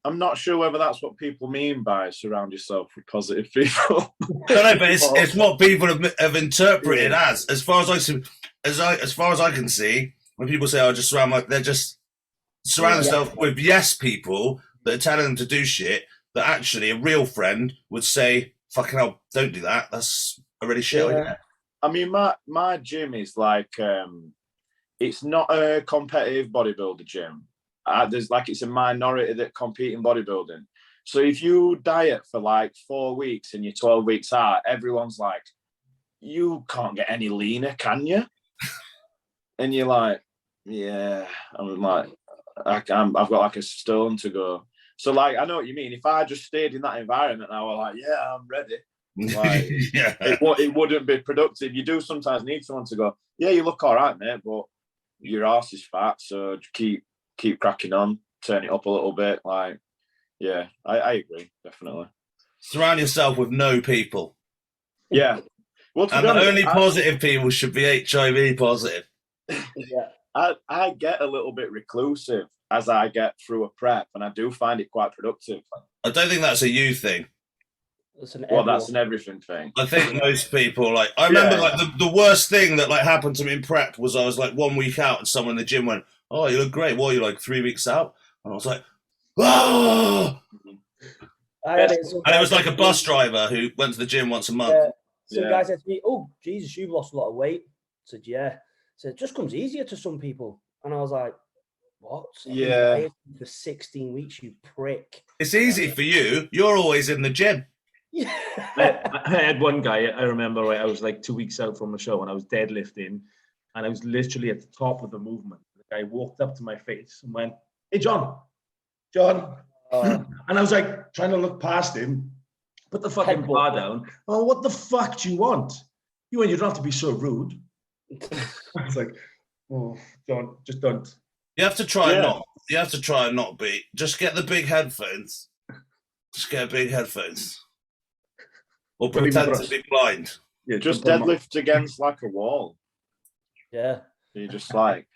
I'm not sure whether that's what people mean by surround yourself with positive people. No, but it's what people have interpreted as far as I can see. When people say, "I just surround they're just surround themselves with yes people that are telling them to do shit. That actually a real friend would say, "Fucking hell, don't do that. That's a really shit idea." I mean, my gym is like it's not a competitive bodybuilder gym. There's like it's a minority that compete in bodybuilding. So if you diet for like 4 weeks and you're 12 weeks out, everyone's like, you can't get any leaner, can you? And you're like, yeah. I'm like, I've got like a stone to go. So like, I know what you mean. If I just stayed in that environment, I was like, yeah, I'm ready. Like, it wouldn't be productive. You do sometimes need someone to go, yeah, you look all right, mate, but your arse is fat, so keep cracking on, turn it up a little bit. Like, yeah, I agree, definitely. Surround yourself with no people. Yeah. Well, and the only positive people should be HIV positive. Yeah. I get a little bit reclusive as I get through a prep, and I do find it quite productive. I don't think that's a you thing. That's an everything thing. I think most people, like, I remember like the worst thing that like happened to me in prep was I was like 1 week out and someone in the gym went, "Oh, you look great. What are you, like 3 weeks out?" And I was like, "Oh!" And it was like a bus driver who went to the gym once a month. Some guy said to me, "Oh, Jesus, you've lost a lot of weight." I said, "Yeah." I said, "It just comes easier to some people." And I was like, "What?" Yeah. For 16 weeks, you prick. It's easy for you. You're always in the gym. Yeah. I had one guy, I remember, right, I was like 2 weeks out from a show and I was deadlifting and I was literally at the top of the movement. The guy walked up to my face and went, "Hey, John. And I was like trying to look past him, put the fucking bar down. "Oh, what the fuck do you want? You don't have to be so rude." I was like, "Oh, don't, just don't." You have to try not. You have to try and not be. Just get the big headphones. Just get big headphones. Or pretend to be blind. Yeah, just deadlift against like a wall. Yeah. You're just like,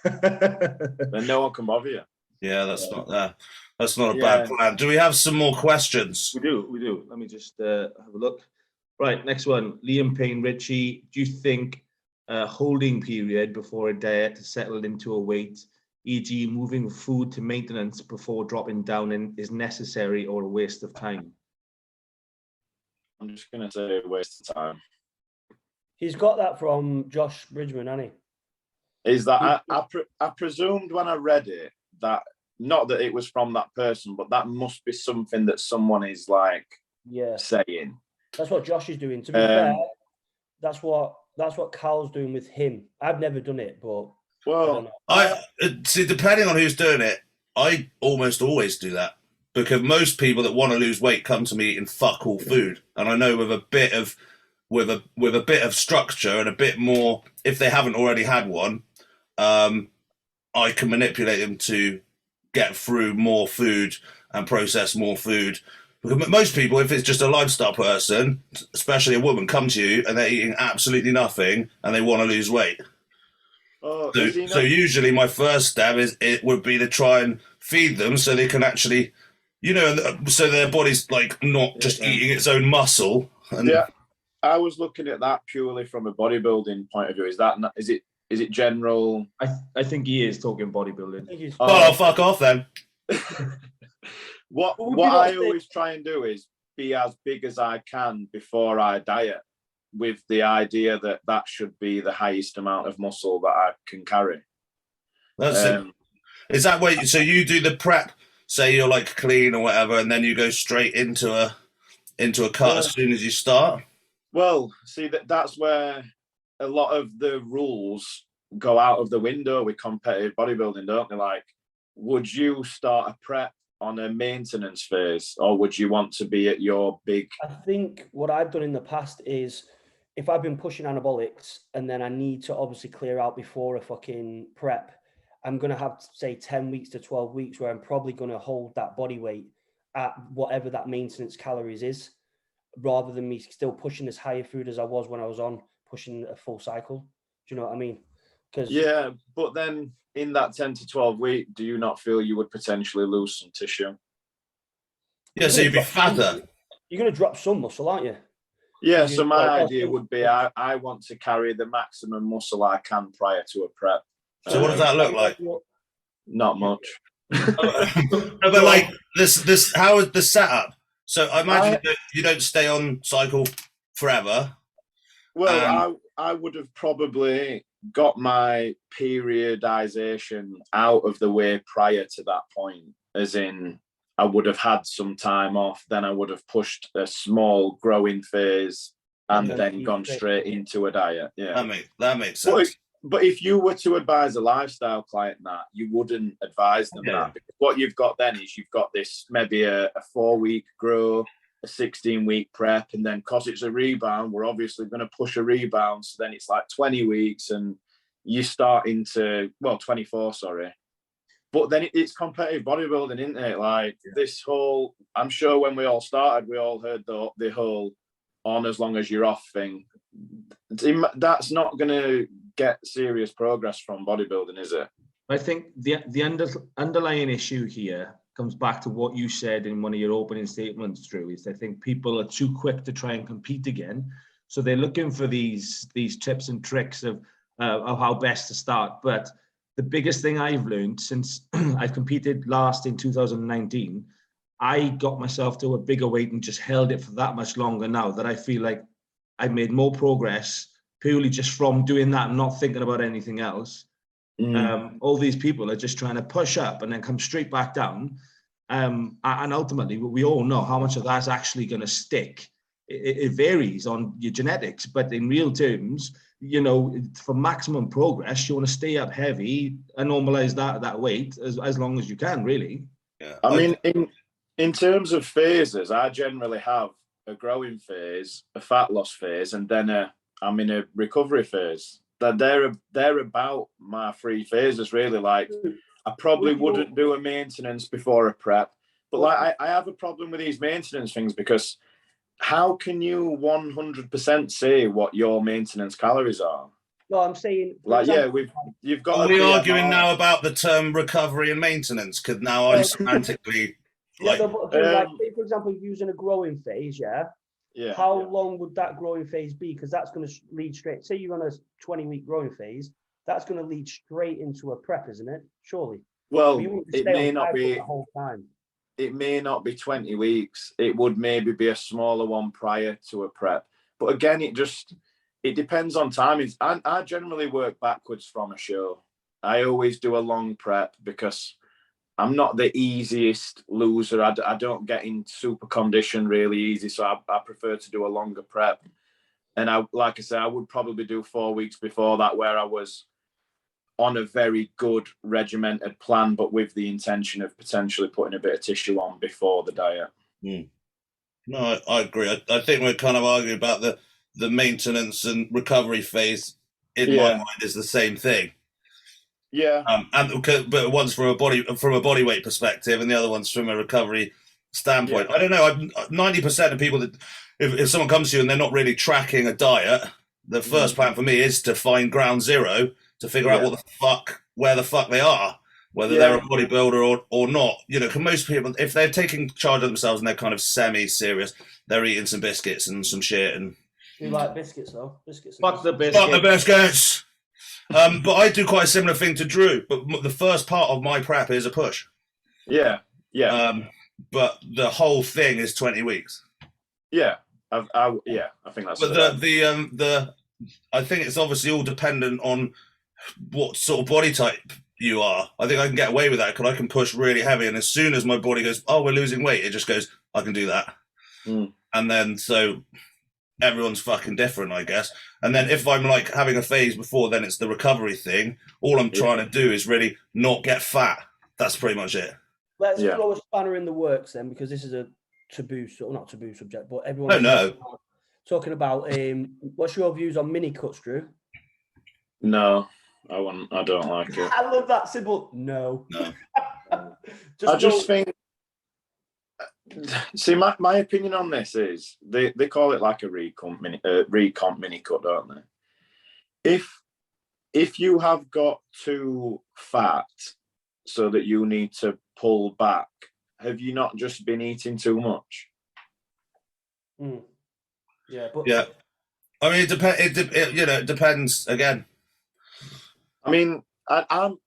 then no one can bother you. Yeah, that's not a bad plan. Do we have some more questions? We do. Let me just have a look. Right, next one. Liam Payne Ritchie. Do you think a holding period before a diet to settle into a weight, e.g. moving food to maintenance before dropping down is necessary or a waste of time? I'm just going to say a waste of time. He's got that from Josh Bridgman, hasn't he? Is that I presumed when I read it that, not that it was from that person, but that must be something that someone is like saying. That's what Josh is doing. To be fair, that's what Cal's doing with him. I've never done it, but I see. Depending on who's doing it, I almost always do that because most people that want to lose weight come to me eating fuck all food, and I know with a bit of structure and a bit more, if they haven't already had one, I can manipulate them to get through more food and process more food. Because most people, if it's just a lifestyle person, especially a woman, come to you and they're eating absolutely nothing and they want to lose weight. So usually my first step would be to try and feed them so they can actually, so their body's like not just eating its own muscle. I was looking at that purely from a bodybuilding point of view. Is it general? I think he is talking bodybuilding. Oh, fuck off then. What I always try and do is be as big as I can before I diet, with the idea that should be the highest amount of muscle that I can carry. That's it. Is that way? So you do the prep, say you're like clean or whatever, and then you go straight into a cut as soon as you start? Well, see, that's where a lot of the rules go out of the window with competitive bodybuilding, don't they? Like, would you start a prep on a maintenance phase, or would you want to be at your big? I think what I've done in the past is, if I've been pushing anabolics and then I need to obviously clear out before a fucking prep, I'm going to have, say, 10 weeks to 12 weeks where I'm probably going to hold that body weight at whatever that maintenance calories is, rather than me still pushing as higher food as I was when I was on pushing a full cycle. Do you know what I mean? Yeah, but then in that 10 to 12 week, do you not feel you would potentially lose some tissue? Yeah, so you'd be fatter. You're going to drop some muscle, aren't you? Yeah, so my idea would be I want to carry the maximum muscle I can prior to a prep. So what does that look like? Not much. But like this, how is the setup? So I imagine that you don't stay on cycle forever. Well, I would have probably got my periodization out of the way prior to that point, as in I would have had some time off, then I would have pushed a small growing phase and then gone straight into a diet. Yeah, that makes sense. But if you were to advise a lifestyle client that, you wouldn't advise them that, because what you've got then is you've got this maybe a 4-week grow, a 16-week prep, and then because it's a rebound, we're obviously going to push a rebound. So then it's like 20 weeks and you start into, 24, sorry. But then it's competitive bodybuilding, isn't it? Like this whole, I'm sure when we all started, we all heard the whole on as long as you're off thing. That's not going to get serious progress from bodybuilding, is it? I think the underlying issue here comes back to what you said in one of your opening statements, Drew, is I think people are too quick to try and compete again. So they're looking for these tips and tricks of how best to start. But the biggest thing I've learned since I've competed last in 2019, I got myself to a bigger weight and just held it for that much longer now, that I feel like I've made more progress purely just from doing that and not thinking about anything else. All these people are just trying to push up and then come straight back down. And ultimately, we all know how much of that's actually going to stick. It varies on your genetics, but in real terms, you know, for maximum progress, you want to stay up heavy and normalize that weight as long as you can, really. Yeah. I mean, in terms of phases, I generally have a growing phase, a fat loss phase, and then I'm in a recovery phase. They're about my 3 phases, really. Like, I probably wouldn't do a maintenance before a prep, but like I have a problem with these maintenance things, because how can you 100% say what your maintenance calories are? No, I'm saying, like, example, you've got. Are we arguing now about the term recovery and maintenance? Because now I'm semantically like, say, for example, using a growing phase, how Yeah. long would that growing phase be? Because that's going to lead straight. Say you're on a 20-week growing phase, that's going to lead straight into a prep, isn't it? Surely. Well, You wouldn't it stay may on not cycle be. the whole time. It may not be 20 weeks. It would maybe be a smaller one prior to a prep. But again, it depends on timings. I generally work backwards from a show. I always do a long prep because I'm not the easiest loser. I don't get in super condition really easy. So I prefer to do a longer prep. And like I said, I would probably do 4 weeks before that, where I was on a very good regimented plan, but with the intention of potentially putting a bit of tissue on before the diet. No, I agree. I think we're kind of arguing about the maintenance and recovery phase. In my mind, is the same thing. Yeah. But one's from a body weight perspective, and the other one's from a recovery standpoint. Yeah. I don't know. 90% of people that, if someone comes to you and they're not really tracking a diet, the first plan for me is to find ground zero, to figure out where the fuck they are, whether they're a bodybuilder or not. You know, because most people, if they're taking charge of themselves and they're kind of semi-serious, they're eating some biscuits and some shit. And you like biscuits, though? Biscuits. Fuck the biscuits. Fuck the biscuits. But I do quite a similar thing to Drew. But the first part of my prep is a push. Yeah. But the whole thing is 20 weeks. Yeah. I think that's. But I think it's obviously all dependent on what sort of body type you are. I think I can get away with that because I can push really heavy, and as soon as my body goes, oh, we're losing weight, it just goes, I can do that. And then so everyone's fucking different, I guess. And then if I'm like having a phase before, then it's the recovery thing. All I'm trying to do is really not get fat. That's pretty much it. Let's throw a spanner in the works then, because this is a taboo, not taboo subject, but everyone. Talking about what's your views on mini cuts, Drew? No, I don't like it. I love that simple. No. I just think. See, my opinion on this is they call it like a recomp mini cut, don't they? If you have got too fat so that you need to pull back, have you not just been eating too much? Yeah, but I mean, it depends again. I mean, I'm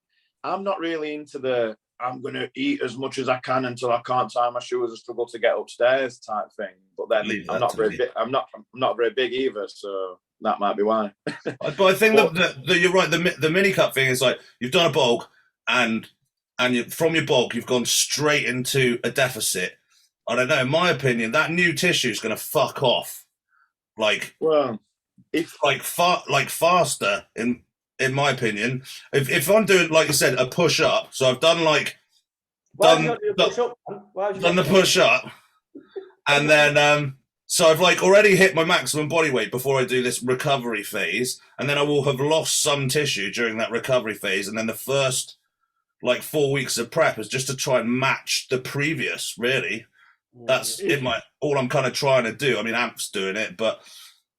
not really into the I'm going to eat as much as I can until I can't tie my shoes and struggle to get upstairs type thing. But then I'm not very big. I'm not very big either, so that might be why. But I think that you're right. The mini cut thing is like you've done a bulk, and from your bulk you've gone straight into a deficit. I don't know. In my opinion, that new tissue is going to fuck off. Like, well, if faster in my opinion. If I'm doing, like you said, a push up, so I've done done the push up, and then so I've like already hit my maximum body weight before I do this recovery phase, and then I will have lost some tissue during that recovery phase, and then the first like 4 weeks of prep is just to try and match the previous. Really, that's all I'm kind of trying to do. I mean, Amp's doing it, but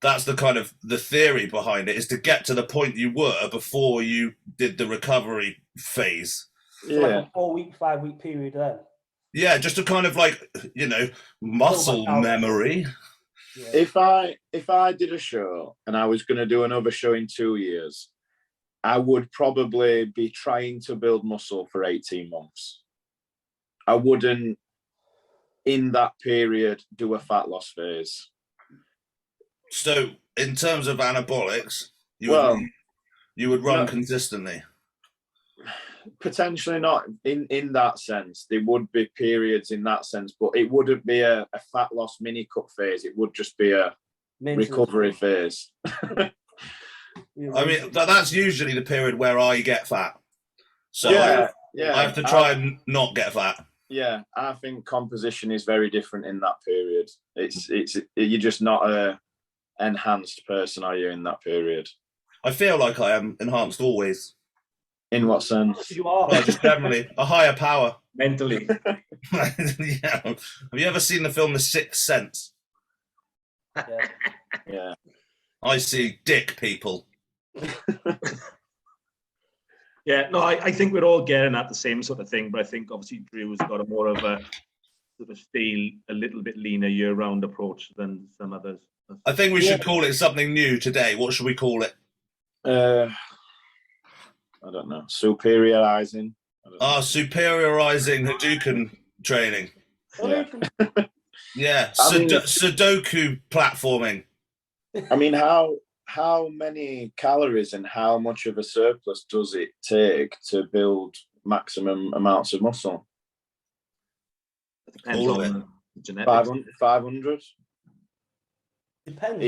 that's the kind of the theory behind it, is to get to the point you were before you did the recovery phase. So like a 4 week, 5 week period then. Yeah, just to kind of like, muscle memory. Yeah. If I did a show and I was going to do another show in 2 years, I would probably be trying to build muscle for 18 months. I wouldn't, in that period, do a fat loss phase. So, in terms of anabolics, you would run consistently? Potentially not in that sense. There would be periods in that sense, but it wouldn't be a fat loss mini cut phase. It would just be a recovery phase. I mean, that's usually the period where I get fat. So I have to try and not get fat. Yeah, I think composition is very different in that period. You're just not a enhanced person, are you, in that period? I feel like I am enhanced always. In what sense? You are. Just generally a higher power mentally. Yeah. Have you ever seen the film The Sixth Sense? Yeah. I see dick people. Yeah, no, I think we're all getting at the same sort of thing, but I think obviously Drew's got a more of a sort of stay a little bit leaner year-round approach than some others. I think we should call it something new today. What should we call it? I don't know. Superiorizing. Superiorizing Hadouken training. Yeah. Sudoku platforming. I mean, how many calories and how much of a surplus does it take to build maximum amounts of muscle? It depends on the genetics. 500. Depends.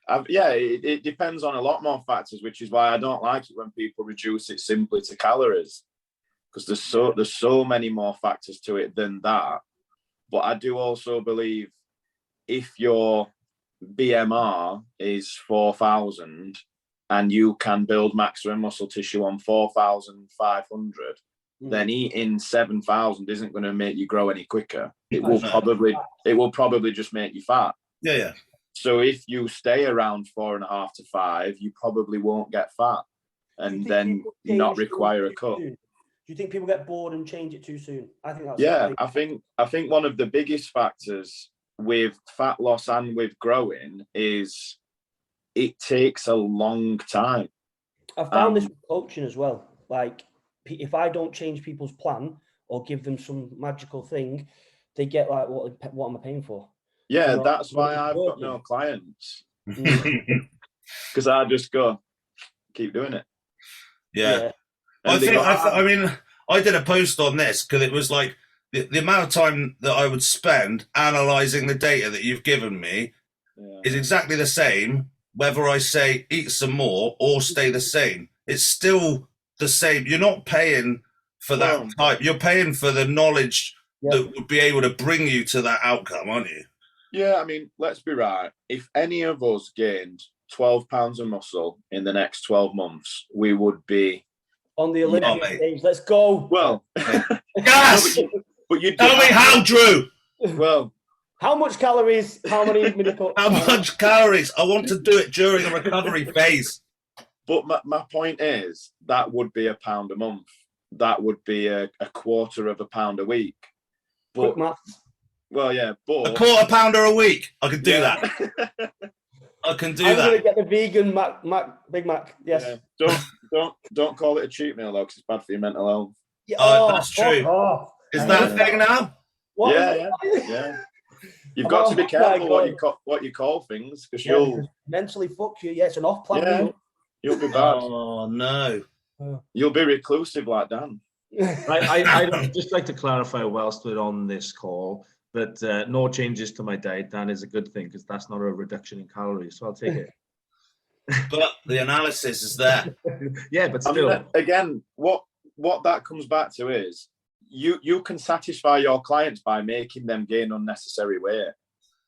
It depends on a lot more factors, which is why I don't like it when people reduce it simply to calories, because there's so many more factors to it than that. But I do also believe if your BMR is 4,000 and you can build maximum muscle tissue on 4,500, then eating 7,000 isn't going to make you grow any quicker. It will probably just make you fat. Yeah. So if you stay around 4.5 to 5, you probably won't get fat, and then not require a cut. Do you think people get bored and change it too soon? I think that's I think one of the biggest factors with fat loss and with growing is it takes a long time. I found this with coaching as well. Like, if I don't change people's plan or give them some magical thing, they get like, what am I paying for? Yeah, that's why I've got no clients. Because I just go, keep doing it. Yeah. I did a post on this because it was like, the amount of time that I would spend analysing the data that you've given me is exactly the same whether I say eat some more or stay the same. It's still the same. You're not paying for that type. You're paying for the knowledge that would be able to bring you to that outcome, aren't you? Yeah, I mean, let's be right. If any of us gained 12 pounds of muscle in the next 12 months, we would be on the Olympic Games. Let's go. Well, yes. But you tell me how, Drew. Well, how much calories? How many minutes? How much calories? I want to do it during the recovery phase. But my point is, that would be £1 a month. That would be a quarter of £1 a week. But, well, yeah, but a quarter pounder a week. I can do that. I can do that. I'm gonna get the vegan Big Mac. Yes. Yeah. Don't call it a cheat meal though, because it's bad for your mental health. Yeah, that's true. Is that a thing now? What? Yeah. You've got to be careful what you call things, because you'll mentally fuck you. Yeah, it's an off-plan meal. You'll be bad. Oh no. You'll be reclusive like Dan. I'd just like to clarify whilst we're on this call that no changes to my diet, Dan, is a good thing, because that's not a reduction in calories. So I'll take it. But the analysis is there. Yeah, but still. I mean, again, what that comes back to is you can satisfy your clients by making them gain unnecessary weight.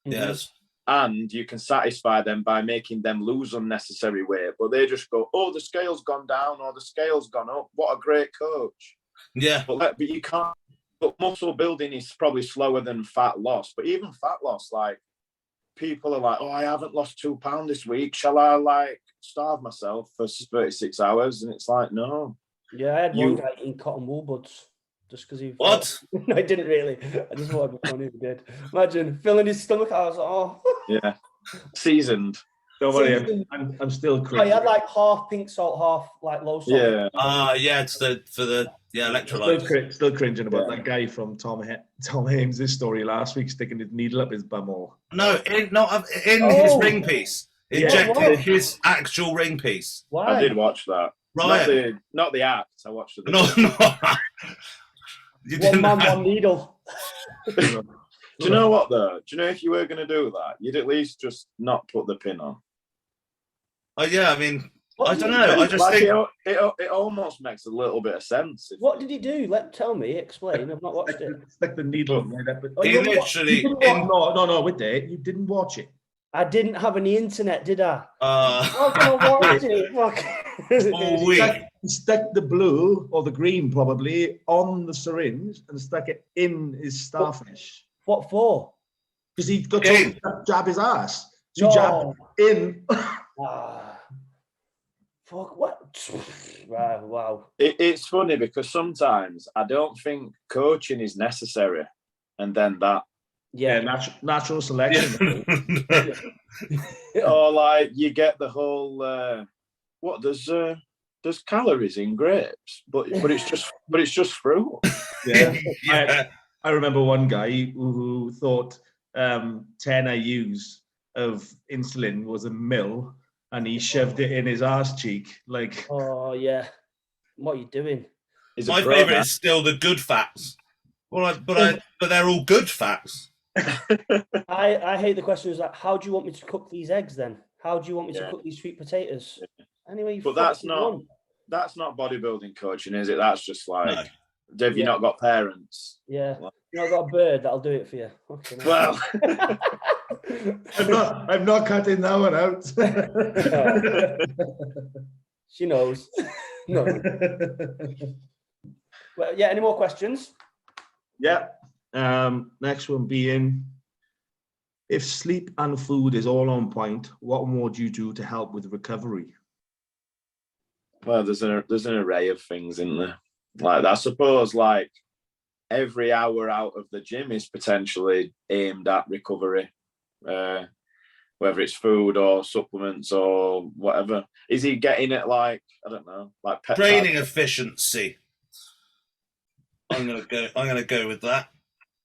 Yes. And you can satisfy them by making them lose unnecessary weight. But they just go, oh, the scale's gone down or the scale's gone up. What a great coach. Yeah. But you can't. But muscle building is probably slower than fat loss. But even fat loss, like, people are like, oh, I haven't lost 2 pounds this week. Shall I, like, starve myself for 36 hours? And it's like, no. Yeah, I had one guy eating cotton wool buds just because he... What? No, I didn't really. I just wanted to be funny if he did. Imagine filling his stomach. I was like, oh. Yeah. Seasoned. Don't worry, I'm still cringing. Oh, he had like half pink salt, half like low salt. Yeah. Yeah, it's for the electrolytes. Still cringing about that guy from Tom Hames' story last week sticking his needle up his bumhole. No, in his ring piece. Injected his actual ring piece. Why? I did watch that. Right. Not the act. I watched it. No. One man, one needle. Do you know what though? Do you know if you were going to do that, you'd at least just not put the pin on? Oh yeah, I mean, I don't know. I just like think it almost makes a little bit of sense. What did he do? Tell me, explain. I've not watched it. Stick the needle right up. He literally. No, with it, you didn't watch it. I didn't have any internet, did I? I'm gonna watch it. He stuck the blue or the green probably on the syringe and stuck it in his starfish. What for? Because he got to jab his ass. So he jabbed in. Fuck, what? Wow. It's funny because sometimes I don't think coaching is necessary, and then that. Yeah, natural selection. Or like you get the whole there's calories in grapes, but it's just fruit. Yeah. I remember one guy who thought 10 IUs of insulin was a mil, and he shoved it in his arse cheek. Like, oh yeah, what are you doing? My favourite is still the good fats. But they're all good fats. I hate the question is like, how do you want me to cook these eggs then? How do you want me to cook these sweet potatoes? Anyway, but that's not bodybuilding coaching, is it? That's just like, have you not got parents? Yeah, you not got a bird that'll do it for you. Okay, well, I'm not cutting that one out. She knows. No. Well, yeah. Any more questions? Yeah. Next one being, if sleep and food is all on point, what more do you do to help with recovery? Well, there's an array of things in there. Like, I suppose, like, every hour out of the gym is potentially aimed at recovery, whether it's food or supplements or whatever. Is he getting it like, I don't know, like training efficiency? I'm gonna go with that.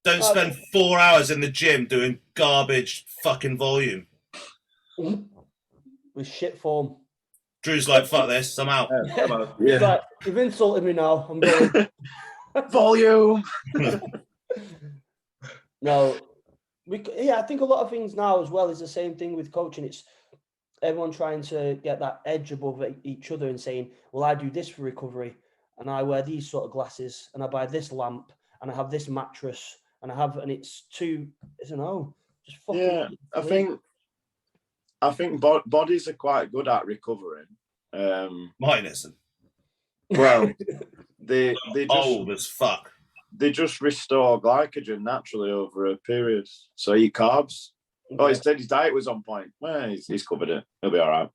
Don't spend 4 hours in the gym doing garbage fucking volume. With shit form. Drew's like, fuck this, I'm out. Yeah. Like, you've insulted me now. I'm going. Volume. No, yeah, I think a lot of things now as well is the same thing with coaching. It's everyone trying to get that edge above each other and saying, well, I do this for recovery and I wear these sort of glasses and I buy this lamp and I have this mattress and it's too, I don't know, just fucking. Yeah, I think bodies are quite good at recovering. Mine isn't. Well, they just Old as fuck. They just restore glycogen naturally over a period. So eat carbs. Oh, he said his diet was on point. Well, he's covered it. He'll be all right.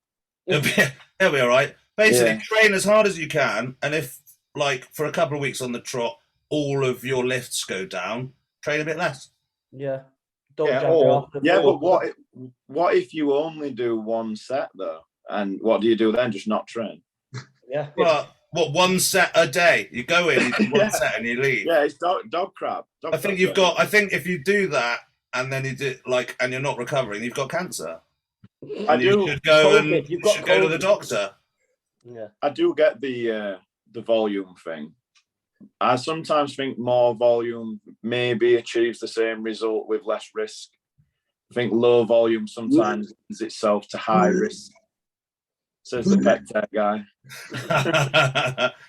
He'll be all right. Basically, train as hard as you can, and if, like, for a couple of weeks on the trot, all of your lifts go down, train a bit less. Yeah. But what if you only do one set though? And what do you do then? Just not train? Yeah. Well, what, one set a day? You go in, you do one set, and you leave. Yeah, it's dog crap. I think if you do that and then you do and you're not recovering, you've got cancer. You should go to the doctor. Yeah. I do get the volume thing. I sometimes think more volume maybe achieves the same result with less risk. I think low volume sometimes lends itself to high risk. Says the pec tech guy.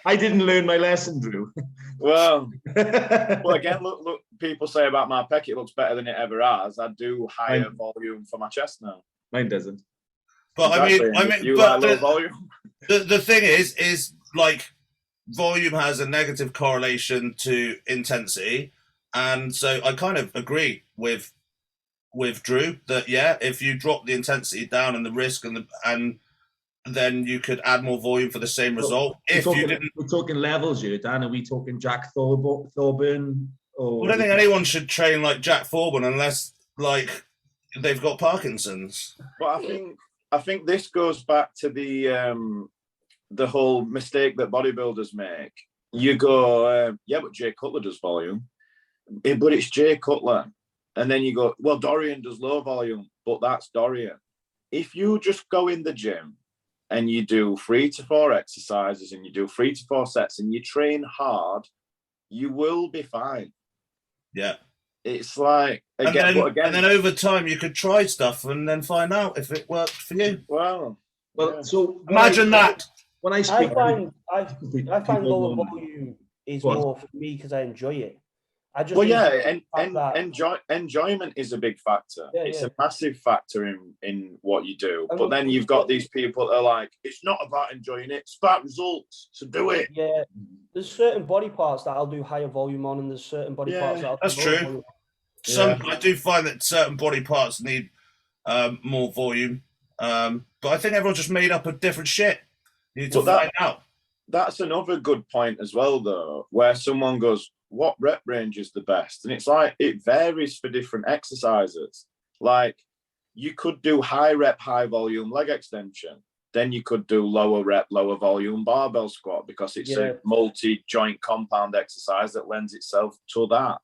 I didn't learn my lesson, Drew. Well, again, look. People say about my pec, it looks better than it ever has. I do higher volume for my chest now. Mine doesn't. But exactly. I mean, you like low volume. The thing is like volume has a negative correlation to intensity, and so I kind of agree with Drew that if you drop the intensity down and the risk and then you could add more volume for the same result. We're talking levels here, Dan. Are we talking Jack Thorburn? Or I don't think anyone should train like Jack Thorburn unless like they've got Parkinson's. But I think this goes back to the whole mistake that bodybuilders make. You go, but Jay Cutler does volume. But it's Jay Cutler. And then you go, well, Dorian does low volume, but that's Dorian. If you just go in the gym and you do 3 to 4 exercises and you do 3 to 4 sets and you train hard, you will be fine. Yeah. It's like, and then over time you could try stuff and then find out if it worked for you. Well, so imagine that. When I speak, I find lower volume is more for me because I enjoy it. Enjoyment is a big factor. Yeah, it's a massive factor in what you do. But then you've got these people that are like, it's not about enjoying it, it's about results, so do it. Yeah, there's certain body parts that I'll do higher volume on, and there's certain body parts that I'll do that's true. I do find that certain body parts need more volume, but I think everyone's just made up of different shit. You need to find out. That's another good point as well, though, where someone goes, what rep range is the best? And it's like, it varies for different exercises. Like, you could do high rep, high volume leg extension. Then you could do lower rep, lower volume barbell squat because it's a multi-joint compound exercise that lends itself to that.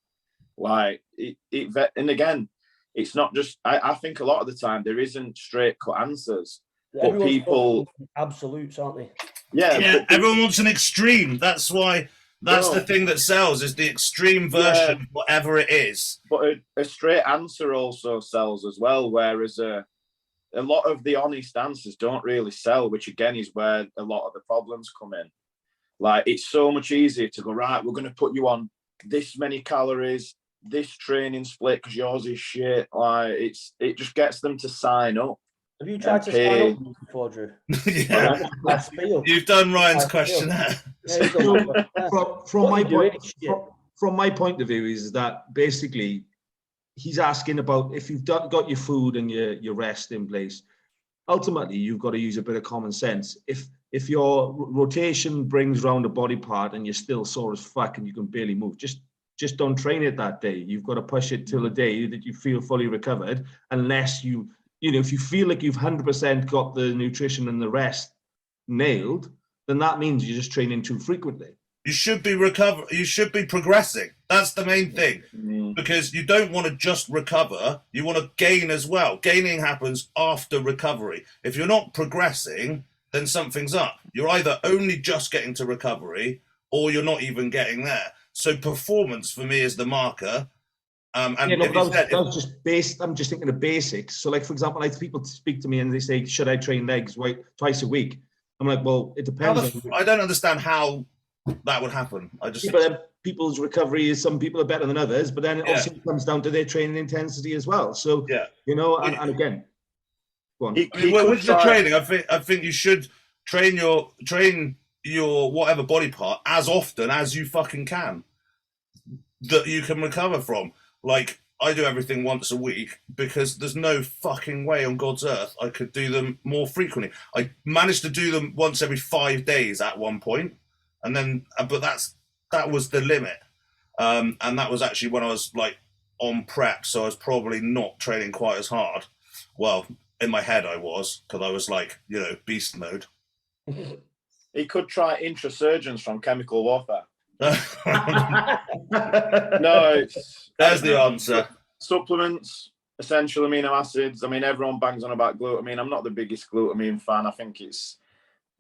Like, and again, it's not just, I think a lot of the time there isn't straight cut answers. But people, absolutes, aren't they? Yeah, everyone wants an extreme. That's why. That's the thing that sells, is the extreme version, whatever it is. But a straight answer also sells as well, whereas a lot of the honest answers don't really sell, which again is where a lot of the problems come in. Like, it's so much easier to go, right, we're going to put you on this many calories, this training split because yours is shit. Like, it just gets them to sign up. Have you tried to sign up before, Drew? Yeah. You've done Ryan's questionnaire. From my point of view, is that basically he's asking about if you've got your food and your rest in place. Ultimately, you've got to use a bit of common sense. If your rotation brings round a body part and you're still sore as fuck and you can barely move, just don't train it that day. You've got to push it till a day that you feel fully recovered, unless if you feel like you've 100% got the nutrition and the rest nailed, then that means you're just training too frequently. You should be you should be progressing. That's the main thing. Because you don't want to just recover, you want to gain as well. Gaining happens after recovery. If you're not progressing, then something's up. You're either only just getting to recovery or you're not even getting there. So performance for me is the marker. And Yeah, no, if but you that was just based. I'm just thinking of basics. So, like for example, like people speak to me and they say, "Should I train legs twice a week?" I'm like, "Well, it depends." I don't understand how that would happen. I just But then people's recovery is some people are better than others, but then it Yeah. also comes down to their training intensity as well. So, yeah. you know, and again, go on. I mean, with the training, I think you should train your whatever body part as often as you fucking can that you can recover from. Like, I do everything once a week because there's no fucking way on God's earth I could do them more frequently. I managed to do them once every 5 days at one point, and then but that was the limit. And that was actually when I was like on prep, so I was probably not training quite as hard. Well, in my head I was, because I was like, you know, beast mode. He could try intrasurgeons from chemical warfare. There's No, the answer. Supplements, essential amino acids. I mean, everyone bangs on about glutamine. I'm not the biggest glutamine fan. I think it's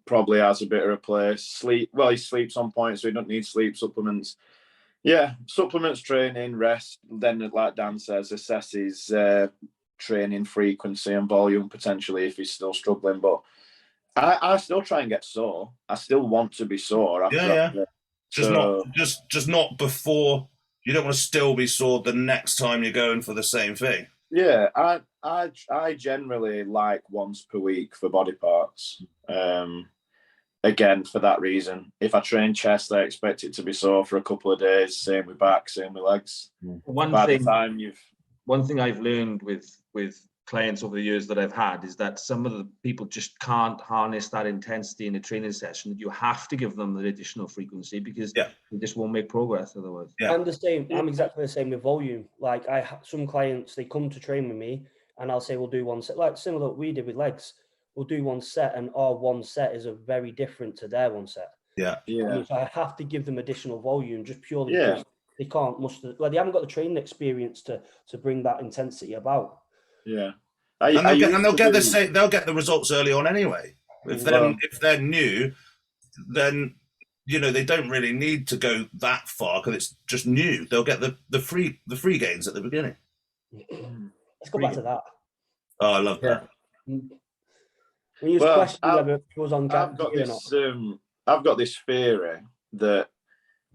probably has a bit of a place. Sleep, well, he sleeps on point, so he doesn't need sleep supplements. Yeah, supplements, training, rest. Then, like Dan says, assess his training frequency and volume potentially if he's still struggling. But I still try and get sore. I still want to be sore. After. Just not before. You don't want to still be sore the next time you're going for the same thing. Yeah, I generally like once per week for body parts. Again, for that reason. If I train chest, I expect it to be sore for a couple of days. Same with back, same with legs. One thing I've learned with clients over the years that I've had is that some of the people just can't harness that intensity in a training session. You have to give them the additional frequency because they just won't make progress otherwise. Yeah. I'm the same. I'm exactly the same with volume. Like some clients, they come to train with me and I'll say, we'll do one set, like similar to what we did with legs. We'll do one set and our one set is a very different to their one set. Yeah. So I have to give them additional volume just purely because they can't muster, like they haven't got the training experience to bring that intensity about. Yeah. They'll get the results early on anyway. If they're new, then you know they don't really need to go that far because it's just new. They'll get the free gains at the beginning. Let's go back to that. Oh, I love that. When you question whether it goes on I've got this theory that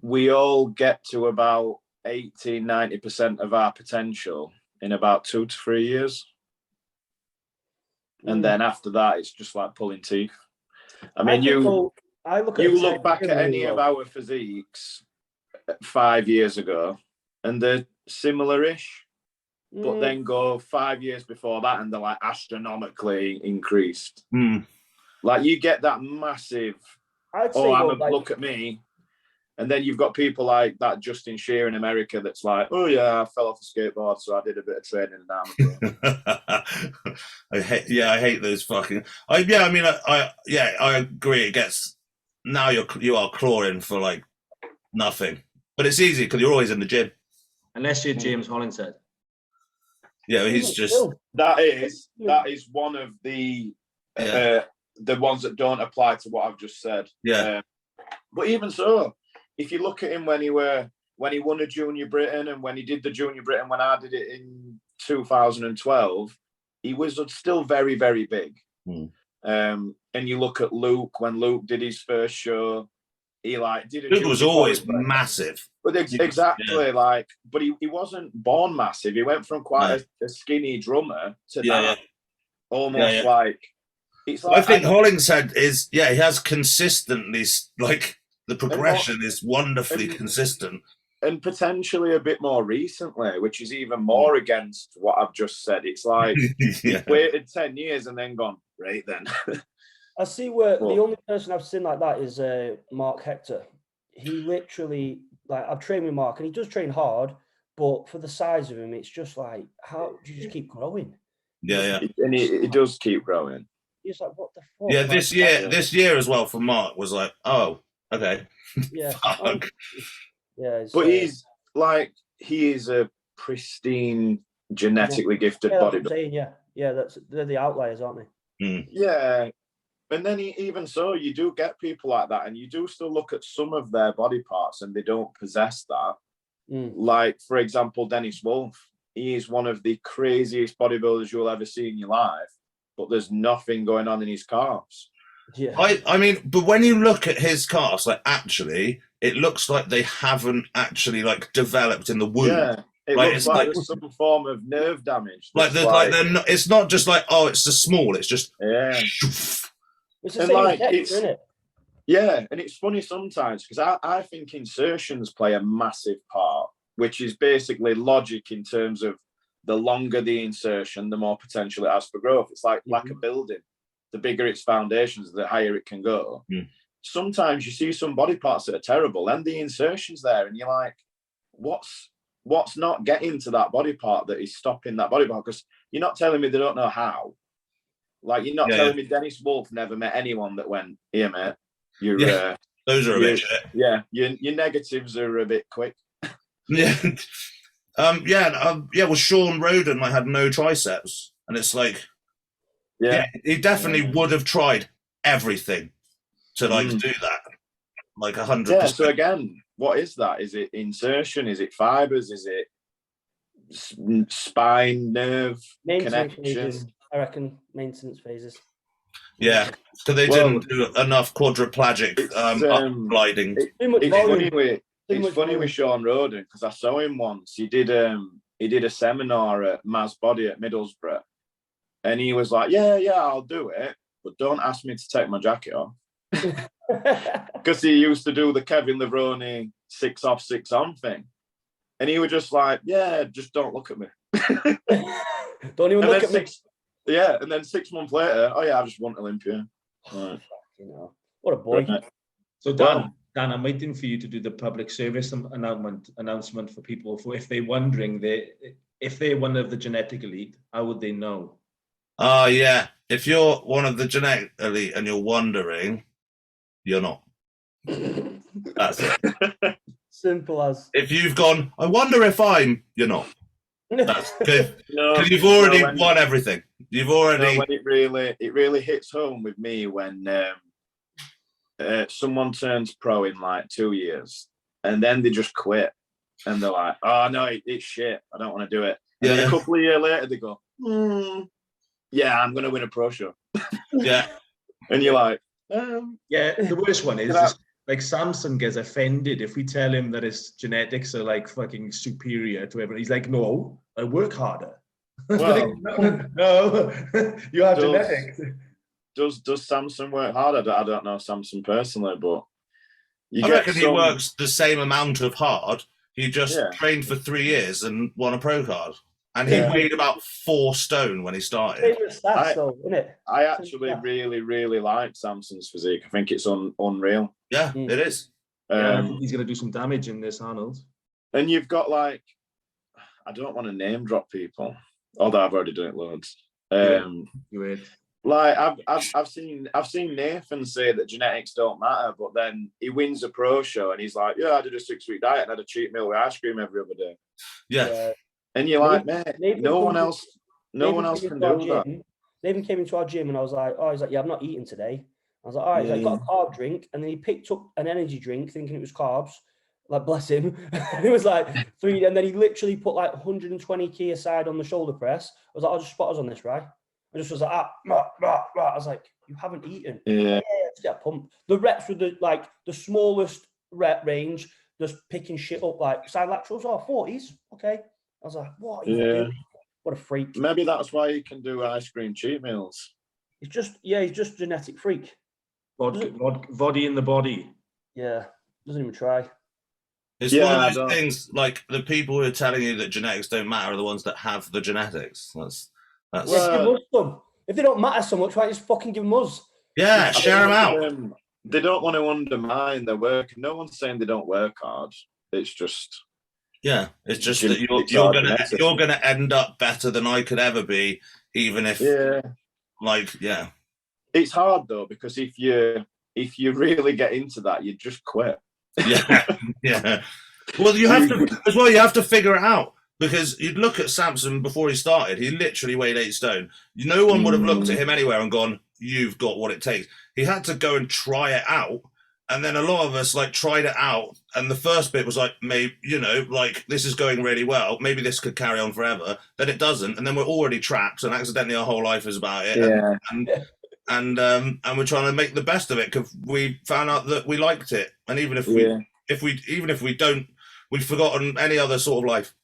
we all get to about 80-90% of our potential in about 2 to 3 years. And then after that, it's just like pulling teeth. I mean, you look back at any of our physiques 5 years ago, and they're similar-ish, but then go 5 years before that, and they're like astronomically increased. Like you get that massive. Look at me. And then you've got people like that Justin Shear in America that's like, oh yeah, I fell off a skateboard, so I did a bit of training and now I'm I hate those fucking. I agree. It gets now you are clawing for like nothing, but it's easy because you're always in the gym. Unless you're James Hollingshead. Yeah, he's just that is one of the ones that don't apply to what I've just said. Yeah, but even so. If you look at him when he won a Junior Britain and when he did the Junior Britain when I did it in 2012, he was still very, very big. And you look at Luke when Luke did his first show, he like did. Luke was always massive. But exactly but he wasn't born massive. He went from quite a skinny drummer to that almost like. It's like I think Hollingshead is he has consistently like. The progression is wonderfully consistent. And potentially a bit more recently, which is even more against what I've just said. It's like he's waited 10 years and then gone, right then. I see where the only person I've seen like that is Mark Hector. He literally, like, I've trained with Mark and he does train hard, but for the size of him, it's just like, how do you just keep growing? Yeah. And he does keep growing. He's like, what the fuck? Yeah, this year as well for Mark was like, oh, okay. Yeah. But he's like, he is a pristine, genetically gifted bodybuilder. They're the outliers, aren't they? Yeah. And then even so, you do get people like that, and you do still look at some of their body parts and they don't possess that. Like, for example, Dennis Wolf. He is one of the craziest bodybuilders you'll ever see in your life, but there's nothing going on in his calves. Yeah. I mean, but when you look at his calves, like actually, it looks like they haven't actually like developed in the womb. Yeah, it like, looks like there's some form of nerve damage. Like they're not, it's not just like, oh, it's just small. It's just It's the And same like, as it's- isn't it? Yeah, and it's funny sometimes because I think insertions play a massive part, which is basically logic in terms of the longer the insertion, the more potential it has for growth. It's like a building. The bigger its foundations, the higher it can go. Sometimes you see some body parts that are terrible and the insertion's there and you're like, what's not getting to that body part that is stopping that body part? Because you're not telling me they don't know how. Like, you're not telling me Dennis Wolf never met anyone that went, here, mate. Those are a bit shit. Yeah, your negatives are a bit quick. Yeah. Well, Sean Roden had no triceps. And it's like, he definitely would have tried everything to do that. Like 100%. Yeah, so again, what is that? Is it insertion? Is it fibers? Is it spine, nerve, Maintenance connection? phases. I reckon maintenance phases. Yeah, so they didn't do enough quadriplegic gliding. It's funny with Sean Roden because I saw him once. He did a seminar at Maz Body at Middlesbrough, and he was like, "Yeah, I'll do it, but don't ask me to take my jacket off." Because he used to do the Kevin Levrone 6 off, 6 on thing, and he was just like, "Yeah, just don't look at me." Don't even look at me. Yeah, and then 6 months later, oh yeah, I just want Olympia. Right. What a boy. Right. So Dan, I'm waiting for you to do the public service announcement for people for if they're wondering if they're one of the genetic elite, how would they know? Yeah. If you're one of the genetic elite and you're wondering, you're not. That's it. Simple as. If you've gone, I wonder if you're not. That's good. Because you've when already won everything. You've already. When it really hits home with me when someone turns pro in like 2 years and then they just quit and they're like, oh no, it's shit. I don't want to do it. And then a couple of years later they go, yeah, I'm going to win a pro show. Yeah. And you're like, yeah, the worst one is like Samson gets offended if we tell him that his genetics are like fucking superior to everyone. He's like, no, I work harder. well, no, you have genetics. Does Samson work harder? I don't know Samson personally, but I reckon he works the same amount of hard. He just trained for 3 years and won a pro card. And he weighed about 4 stone when he started. I actually really, really like Samson's physique. I think it's unreal. Yeah, it is. He's going to do some damage in this, Arnold. And you've got like, I don't want to name drop people, although I've already done it loads. You would. Like I've seen Nathan say that genetics don't matter, but then he wins a pro show and he's like, yeah, I did a 6-week diet and had a cheat meal with ice cream every other day. Yeah. And you're like, man, no one else can do that. Nathan came into our gym and I was like, oh, he's like, yeah, I'm not eating today. I was like, all right, he's like, got a carb drink, and then he picked up an energy drink thinking it was carbs. Like, bless him. It was like 3, and then he literally put like 120 key aside on the shoulder press. I was like, I'll just spot us on this, right? I just was like, I was like, you haven't eaten. Yeah, just get pumped. The reps were the smallest rep range, just picking shit up, like side laterals or 40s. Okay. I was like, what? What a freak. Maybe that's why he can do ice cream cheat meals. He's just genetic freak. Body in the body. Yeah. Doesn't even try. It's one of those things, like the people who are telling you that genetics don't matter are the ones that have the genetics. That's give us some. If they don't matter so much, why just fucking give them us? Yeah, share them out. They don't want to undermine their work. No one's saying they don't work hard. It's just it's just that you're gonna end up better than I could ever be, even if It's hard though, because if you really get into that, you just quit. Yeah. Well, you have to figure it out. Because you'd look at Samson before he started, he literally weighed 8 stone. No one would have looked at him anywhere and gone, you've got what it takes. He had to go and try it out and then a lot of us like tried it out, and the first bit was like, maybe, you know, like this is going really well, maybe this could carry on forever. Then it doesn't, and then we're already trapped, and accidentally our whole life is about it. Yeah. And we're trying to make the best of it because we found out that we liked it, and even if we don't, we've forgotten any other sort of life.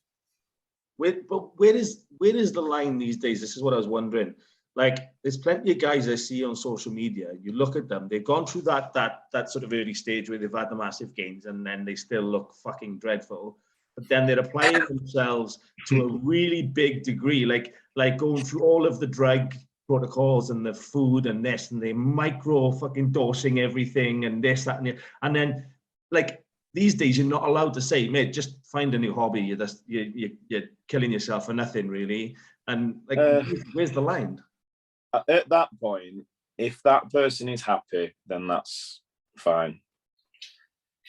But where is the line these days? This is what I was wondering. Like, there's plenty of guys I see on social media. You look at them; they've gone through that sort of early stage where they've had the massive gains, and then they still look fucking dreadful. But then they're applying themselves to a really big degree, like going through all of the drug protocols and the food and this, and they micro fucking dosing everything and this, that, and then like these days you're not allowed to say, mate, just find a new hobby. You're killing yourself for nothing, really. And like, where's the line? At that point, if that person is happy, then that's fine.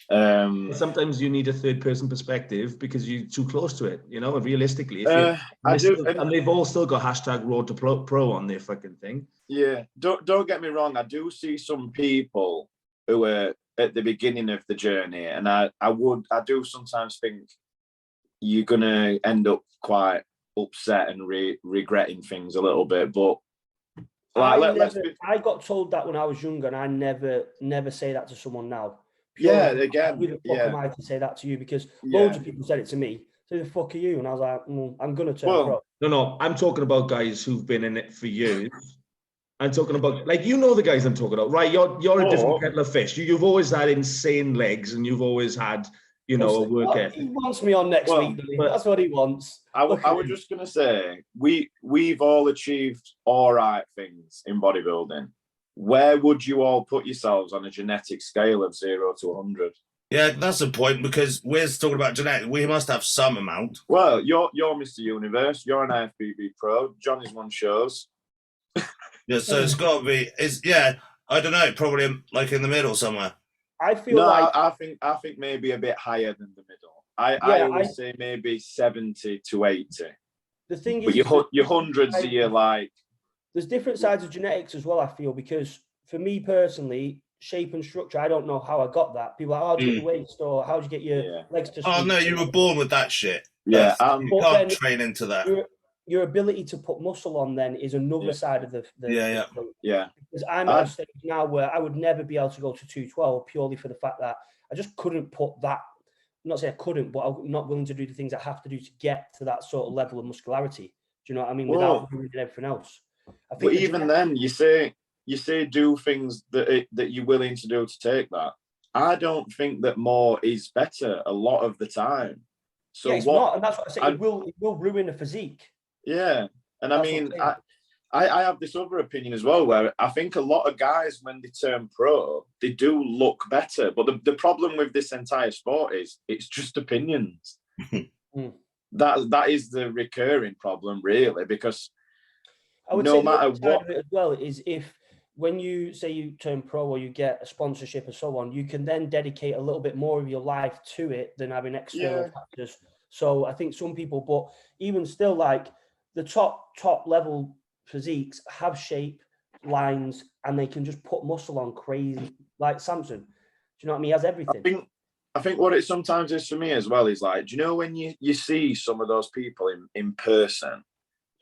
Sometimes you need a third person perspective because you're too close to it, you know, realistically. And they've all still got hashtag road to pro on their fucking thing. Yeah, don't get me wrong. I do see some people who are at the beginning of the journey, and I do sometimes think you're gonna end up quite upset and regretting things a little bit. But like, I got told that when I was younger, and I never say that to someone now. Yeah, again, who the fuck am I to say that to you? Because loads of people said it to me. So who the fuck are you? And I was like, I'm gonna turn pro. No, I'm talking about guys who've been in it for years. I'm talking about, like, you know, the guys I'm talking about, right? You're a different kettle of fish. You've always had insane legs, and you've always had, you know, a work ethic. He wants me on next week. That's what he wants. I was just gonna say, we've all achieved all right things in bodybuilding. Where would you all put yourselves on a genetic scale of 0 to 100? Yeah, that's the point, because we're talking about genetics. We must have some amount. Well, you're Mr. Universe. You're an IFBB pro. Johnny's won shows. Yeah, so it's got to be. I don't know. Probably like in the middle somewhere. I feel like I think maybe a bit higher than the middle. I always say maybe 70 to 80. The thing is, but your hundreds are your like. There's different sides of genetics as well, I feel, because for me personally, shape and structure, I don't know how I got that. People are like, how do you get your waist, or how do you get your legs to Oh, no, you were born with that shit. Yeah. You can't train into that. Your ability to put muscle on then is another side of the Yeah. Because I'm at a stage now where I would never be able to go to 212 purely for the fact that I just couldn't put that. I'm not saying I couldn't, but I'm not willing to do the things I have to do to get to that sort of level of muscularity. Do you know what I mean? Without doing everything else. But even then, you say do things that you're willing to do to take that. I don't think that more is better a lot of the time. So it's not, and that's what I say. It will ruin a physique. Yeah, and I mean, I have this other opinion as well, where I think a lot of guys, when they turn pro, they do look better. But the problem with this entire sport is it's just opinions. That is the recurring problem, really, because I would no say matter the what, side of it as well is if when you say you turn pro or you get a sponsorship and so on, you can then dedicate a little bit more of your life to it than having external factors. So I think some people, but even still, like the top level physiques have shape, lines, and they can just put muscle on crazy, like Samson. Do you know what I mean? He has everything. I think what it sometimes is for me as well is like, do you know when you see some of those people in person,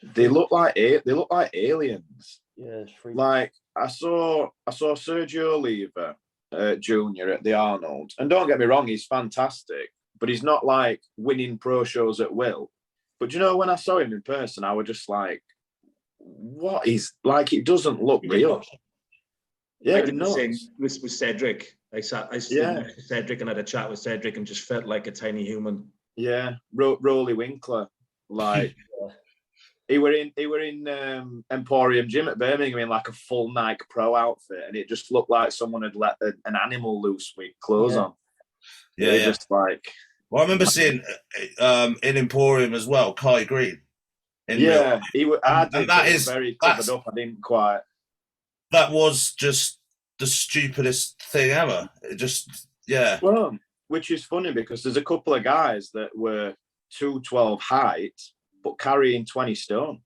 they look like aliens. Yeah, it's free. Like I saw Sergio Oliva Jr. at the Arnold, and don't get me wrong, he's fantastic, but he's not like winning pro shows at will. But you know, when I saw him in person, I was just like, what is, like, it doesn't look real. Yeah, I did the same with Cedric. I stood next to Cedric and had a chat with Cedric and just felt like a tiny human. Yeah, Rolly Winkler, like. He were in Emporium Gym at Birmingham in like a full Nike Pro outfit, and it just looked like someone had let an animal loose with clothes on. Yeah, just like. Well, I remember seeing in Emporium as well, Kai Green. He was. That is very covered up. I didn't quite. That was just the stupidest thing ever. It just Well, which is funny because there's a couple of guys that were 212 height, but carrying 20 stone.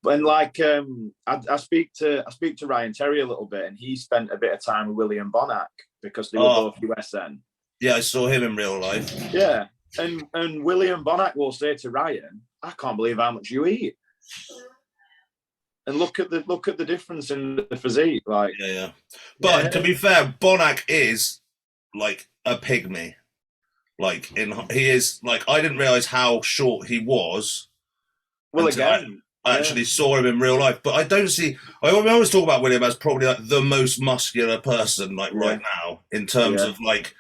And like I speak to Ryan Terry a little bit, and he spent a bit of time with William Bonac because they were both USN. Yeah, I saw him in real life. Yeah, and William Bonac will say to Ryan, "I can't believe how much you eat." And look at the difference in the physique, like. Yeah. But to be fair, Bonac is like a pygmy. Like he is like, I didn't realize how short he was. Well, again, I actually saw him in real life, but I don't see. I always talk about William as probably like the most muscular person like right now in terms of like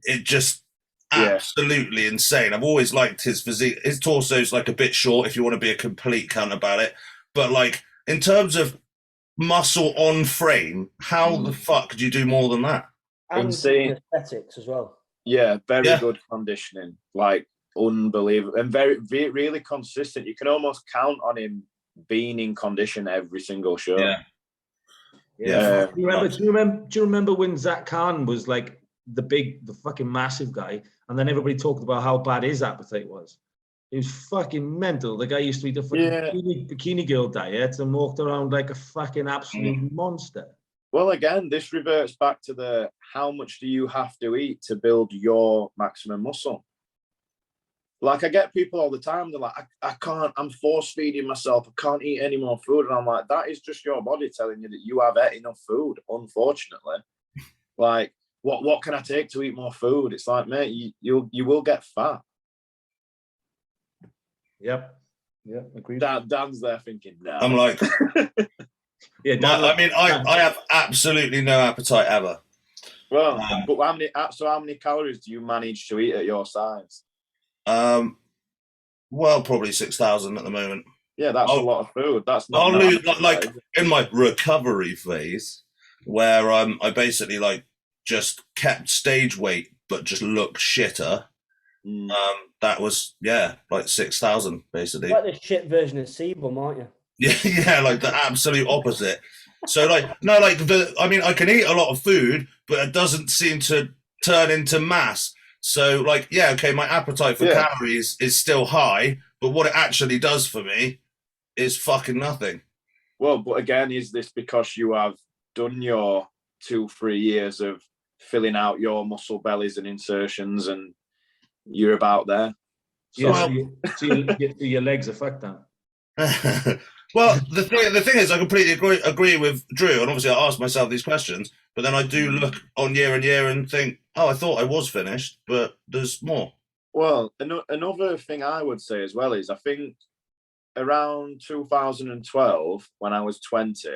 it just absolutely insane. I've always liked his physique. His torso's like a bit short if you want to be a complete cunt about it, but like in terms of muscle on frame, how the fuck could you do more than that? And insane aesthetics as well. Yeah, very good conditioning, like unbelievable, and really consistent. You can almost count on him being in condition every single show. Do you remember when Zach Khan was like the fucking massive guy, and then everybody talked about how bad his appetite was? He was fucking mental. The guy used to eat the fucking bikini girl diet and walked around like a fucking absolute monster. Well, again, this reverts back to how much do you have to eat to build your maximum muscle? Like, I get people all the time, they're like, I can't, I'm force feeding myself, I can't eat any more food. And I'm like, that is just your body telling you that you have ate enough food, unfortunately. Like, what can I take to eat more food? It's like, mate, you will get fat. Yep, agreed. Dan's there thinking, no. I'm like, yeah, I have absolutely no appetite ever. Well, but how many calories do you manage to eat at your size? Well, probably 6,000 at the moment. Yeah, that's a lot of food. That's not. I'll lose, like in my recovery phase, where I basically like just kept stage weight, but just looked shitter. That was like 6,000 basically. Like the shit version of Sebum, aren't you? Yeah, like the absolute opposite. So like no, like I mean, I can eat a lot of food, but it doesn't seem to turn into mass. So like, my appetite for calories is still high, but what it actually does for me is fucking nothing. Well, but again, is this because you have done your 2-3 years of filling out your muscle bellies and insertions, and you're about there? So your legs are fucked now. Well, the thing is, I completely agree with Drew, and obviously I ask myself these questions, but then I do look on year and think, oh, I thought I was finished, but there's more. Well, another thing I would say as well is I think around 2012, when I was 20,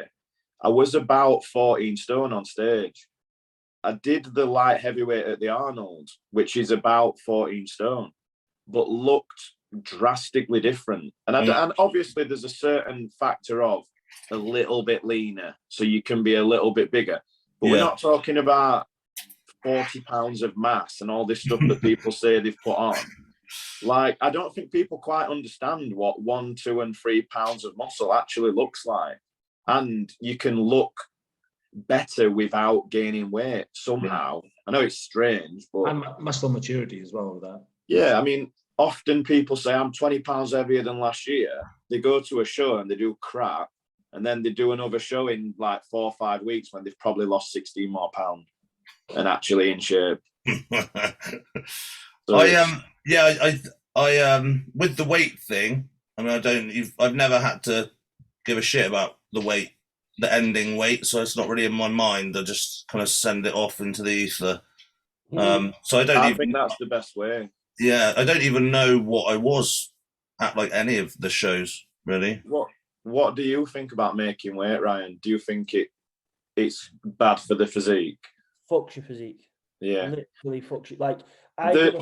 I was about 14 stone on stage. I did the light heavyweight at the Arnold, which is about 14 stone, but looked drastically different. And obviously there's a certain factor of a little bit leaner, so you can be a little bit bigger. But we're not talking about 40 pounds of mass and all this stuff that people say they've put on. Like, I don't think people quite understand what 1, 2, and 3 pounds of muscle actually looks like. And you can look better without gaining weight somehow. I know it's strange, but... And muscle maturity as well with that. Yeah, I mean, often people say, I'm 20 pounds heavier than last year. They go to a show and they do crap, and then they do another show in like 4 or 5 weeks when they've probably lost 16 more pounds and actually in shape. So I with the weight thing, I mean, I've never had to give a shit about the weight, the ending weight, so it's not really in my mind. I just kind of send it off into the ether. So I think that's the best way. Yeah, I don't even know what I was at like any of the shows, really. What do you think about making weight, Ryan? Do you think it's bad for the physique? Fucks your physique. Yeah. Literally fucks you. Like, I did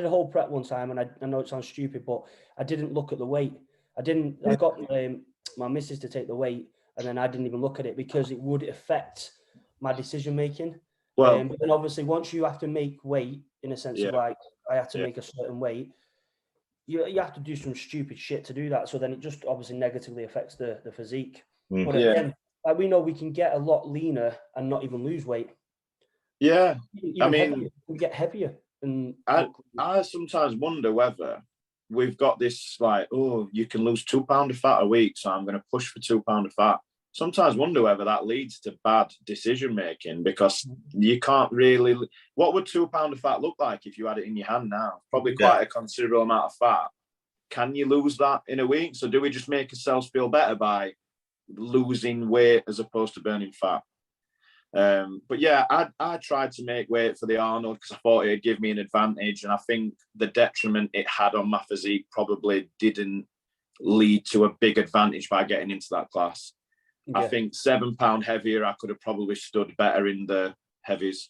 a whole prep one time, and I know it sounds stupid, but I didn't look at the weight. I got my missus to take the weight, and then I didn't even look at it because it would affect my decision making. Well, but then obviously once you have to make weight, in a sense of like, I have to make a certain weight, you have to do some stupid shit to do that. So then it just obviously negatively affects the physique. But again, like, we know we can get a lot leaner and not even lose weight. Yeah. I mean, we get heavier. And I sometimes wonder whether we've got this like, oh, you can lose 2 pounds of fat a week, so I'm going to push for 2 pounds of fat. Sometimes wonder whether that leads to bad decision making, because you can't really. What would 2 pounds of fat look like if you had it in your hand now? Probably quite a considerable amount of fat. Can you lose that in a week? So do we just make ourselves feel better by losing weight as opposed to burning fat? But yeah, I tried to make weight for the Arnold because I thought it'd give me an advantage, and I think the detriment it had on my physique probably didn't lead to a big advantage by getting into that class. Yeah. I think 7 pound heavier, I could have probably stood better in the heavies.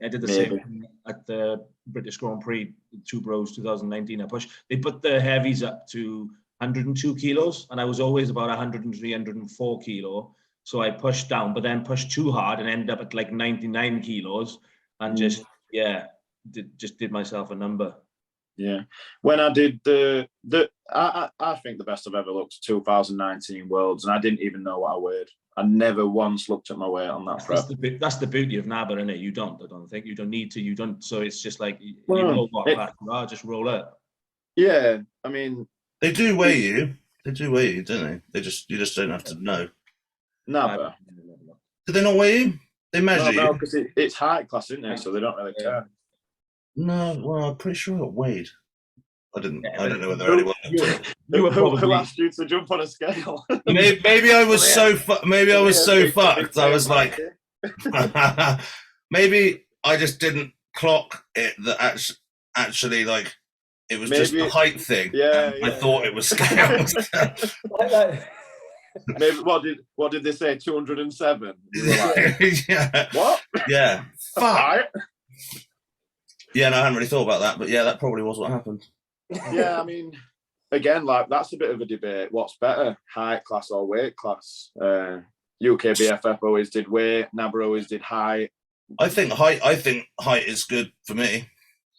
I did the same thing at the British Grand Prix, Two Bros 2019. They put the heavies up to 102 kilos, and I was always about 103, 104 kilo. So I pushed down, but then pushed too hard and ended up at like 99 kilos, and just did myself a number. Yeah, when I did I think the best I've ever looked 2019 Worlds, and I didn't even know what I weighed. I never once looked at my weight on that prep. That's the beauty of NABBA, isn't it? I don't think you don't need to. You don't. So it's just like you know what, just roll it. Yeah, I mean they do weigh you. They do weigh you, don't they? You just don't have to know. NABBA. Do they not weigh you? They measure you. No, because it's height class, isn't it? So they don't really care. No, well, I'm pretty sure I got weighed. I don't know whether anyone. Who asked you to jump on a scale? maybe I was so fucked. I was like, maybe I just didn't clock it that actually like it was just the height thing. Yeah, I thought it was scales. Maybe what did they say? 207. Yeah. What? Yeah. Fuck. Yeah, no, I hadn't really thought about that, but yeah, that probably was what happened. Yeah, I mean, again, like that's a bit of a debate. What's better, height class or weight class? UKBFF always did weight. NABBA always did height. I think height is good for me.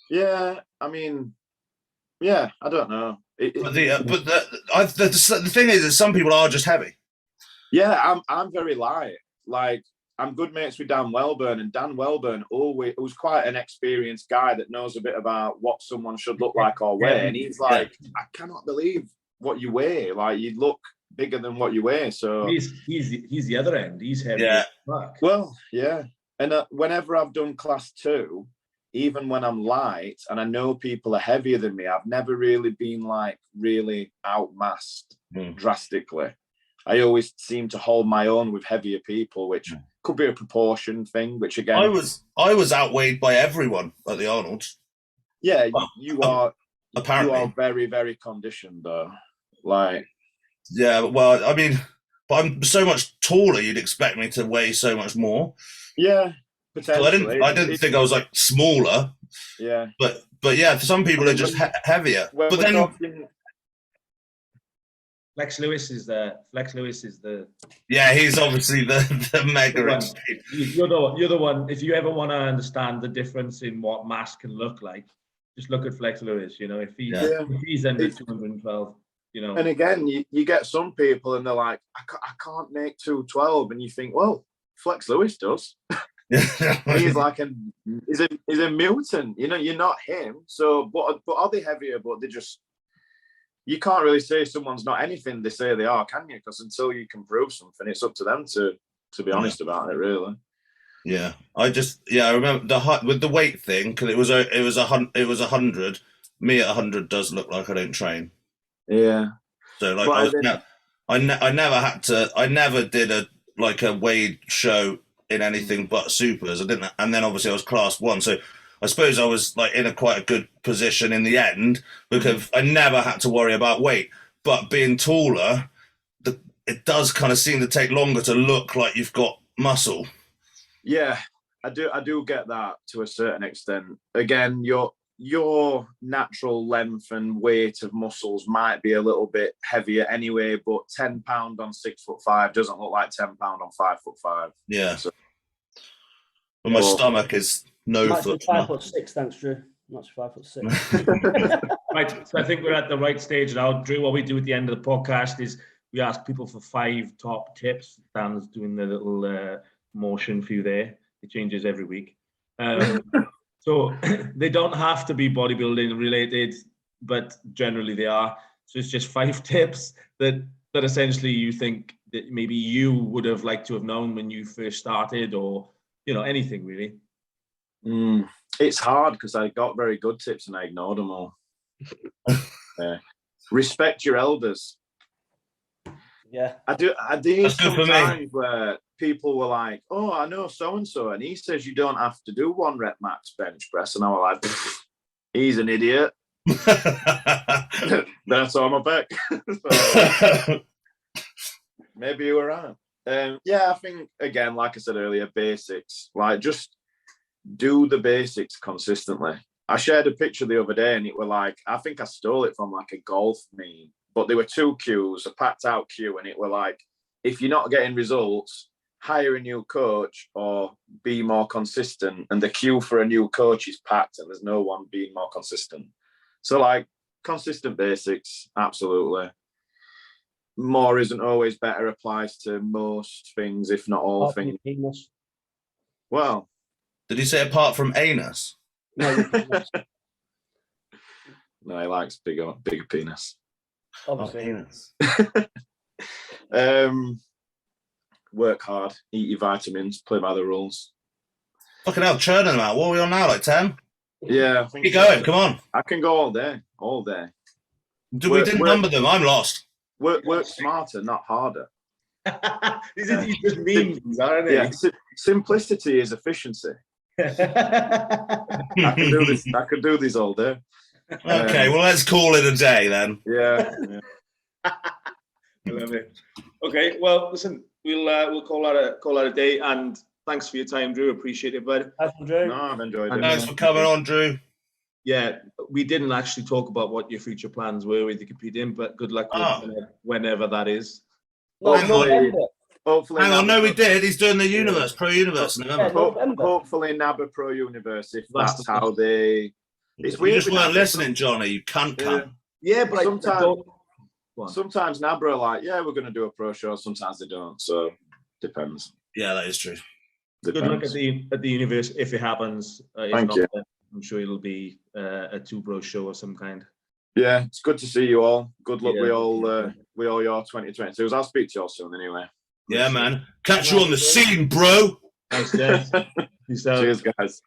Yeah, I mean, yeah, I don't know. But the thing is that some people are just heavy. Yeah, I'm very light. Like I'm good mates with Dan Welburn, and Dan Welburn was quite an experienced guy that knows a bit about what someone should look like or weigh. And he's like, I cannot believe what you weigh. Like you look bigger than what you weigh. So he's the other end. He's heavy. Yeah. Well, yeah. And whenever I've done class 2, even when I'm light and I know people are heavier than me, I've never really been like really outmassed drastically. I always seem to hold my own with heavier people, which could be a proportion thing, which again... I was outweighed by everyone at the Arnold's. Yeah, you are apparently. You are very, very conditioned though. Like... Yeah, well, I mean, but I'm so much taller, you'd expect me to weigh so much more. Yeah, potentially. I didn't think I was like smaller. Yeah. But yeah, some people are just heavier. But then... Flex Lewis is the. Yeah, he's obviously the mega. You're the one. If you ever want to understand the difference in what mass can look like, just look at Flex Lewis. You know, if he's under 212, you know. And again, you get some people and they're like, I can't make 212, and you think, well, Flex Lewis does. He's like he's a mutant. You know, you're not him. So, but are they heavier? But they just. You can't really say someone's not anything they say they are, can you? Because until you can prove something, it's up to them to be honest about it, really. Yeah, I remember with the weight thing, because it was 100. Me at 100 does look like I don't train. Yeah. So like I never did a weighed show in anything but supers. I didn't, and then obviously I was class 1, so. I suppose I was like in quite a good position in the end because I never had to worry about weight. But being taller, it does kind of seem to take longer to look like you've got muscle. Yeah, I do get that to a certain extent. Again, your natural length and weight of muscles might be a little bit heavier anyway, but 10 pound on 6'5" doesn't look like 10 pound on 5'5". Yeah. So, but my stomach is. That's 5'6", thanks, Drew. That's 5'6". Right, so I think we're at the right stage now. Drew, what we do at the end of the podcast is we ask people for 5 top tips. Dan's doing the little motion for you there. It changes every week. So they don't have to be bodybuilding related. but generally they are. So it's just 5 tips that essentially you think that maybe you would have liked to have known when you first started, or anything really. It's hard because I got very good tips and I ignored them all. Respect your elders. Yeah, I do sometimes where people were like, "Oh, I know so and so, and he says you don't have to do 1 rep max bench press," and I was like, "He's an idiot." That's on my back. So, maybe you were right. Yeah, I think again, like I said earlier, basics. Like just do the basics consistently. I shared a picture the other day, and it were like, I think I stole it from like a golf meme, but there were 2 queues, a packed out queue, and it were like, if you're not getting results, hire a new coach or be more consistent. And the queue for a new coach is packed, and there's no one being more consistent. So like consistent basics, absolutely. More isn't always better applies to most things, if not all things. Well, did he say apart from anus? No, no, he likes bigger penis. obviously. Work hard, eat your vitamins, play by the rules. Fucking hell, churning them out. What are we on now? Like 10? Yeah, I think Keep going. Come on. I can go all day. We didn't number them. I'm lost. Work smarter, not harder. These are just memes, aren't they? Yeah, simplicity is efficiency. I can do this all day. Okay, well, let's call it a day then. Yeah. I love it. Okay, well, listen, we'll call that a day, and thanks for your time, Drew. Appreciate it, bud. Drew. No, I've enjoyed it. Thanks for coming on, Drew. Yeah, we didn't actually talk about what your future plans were with the competing, but good luck with whenever that is. Hopefully, hang on, no, we did. He's doing the Pro Universe in November. Hopefully, NABBA Pro Universe, if that's how they. It's weird. You just weren't listening, Johnny. You can't. Yeah, but sometimes NABBA are like, yeah, we're going to do a pro show. Sometimes they don't. So depends. Yeah, that is true. Depends. Good luck at the universe if it happens. Thank you. I'm sure it'll be a 2 pro show of some kind. Yeah, it's good to see you all. Good luck with all your 2022s. I'll speak to you all soon anyway. Yeah, man. Catch you on the scene, bro. Thanks, Jeff. Cheers, guys.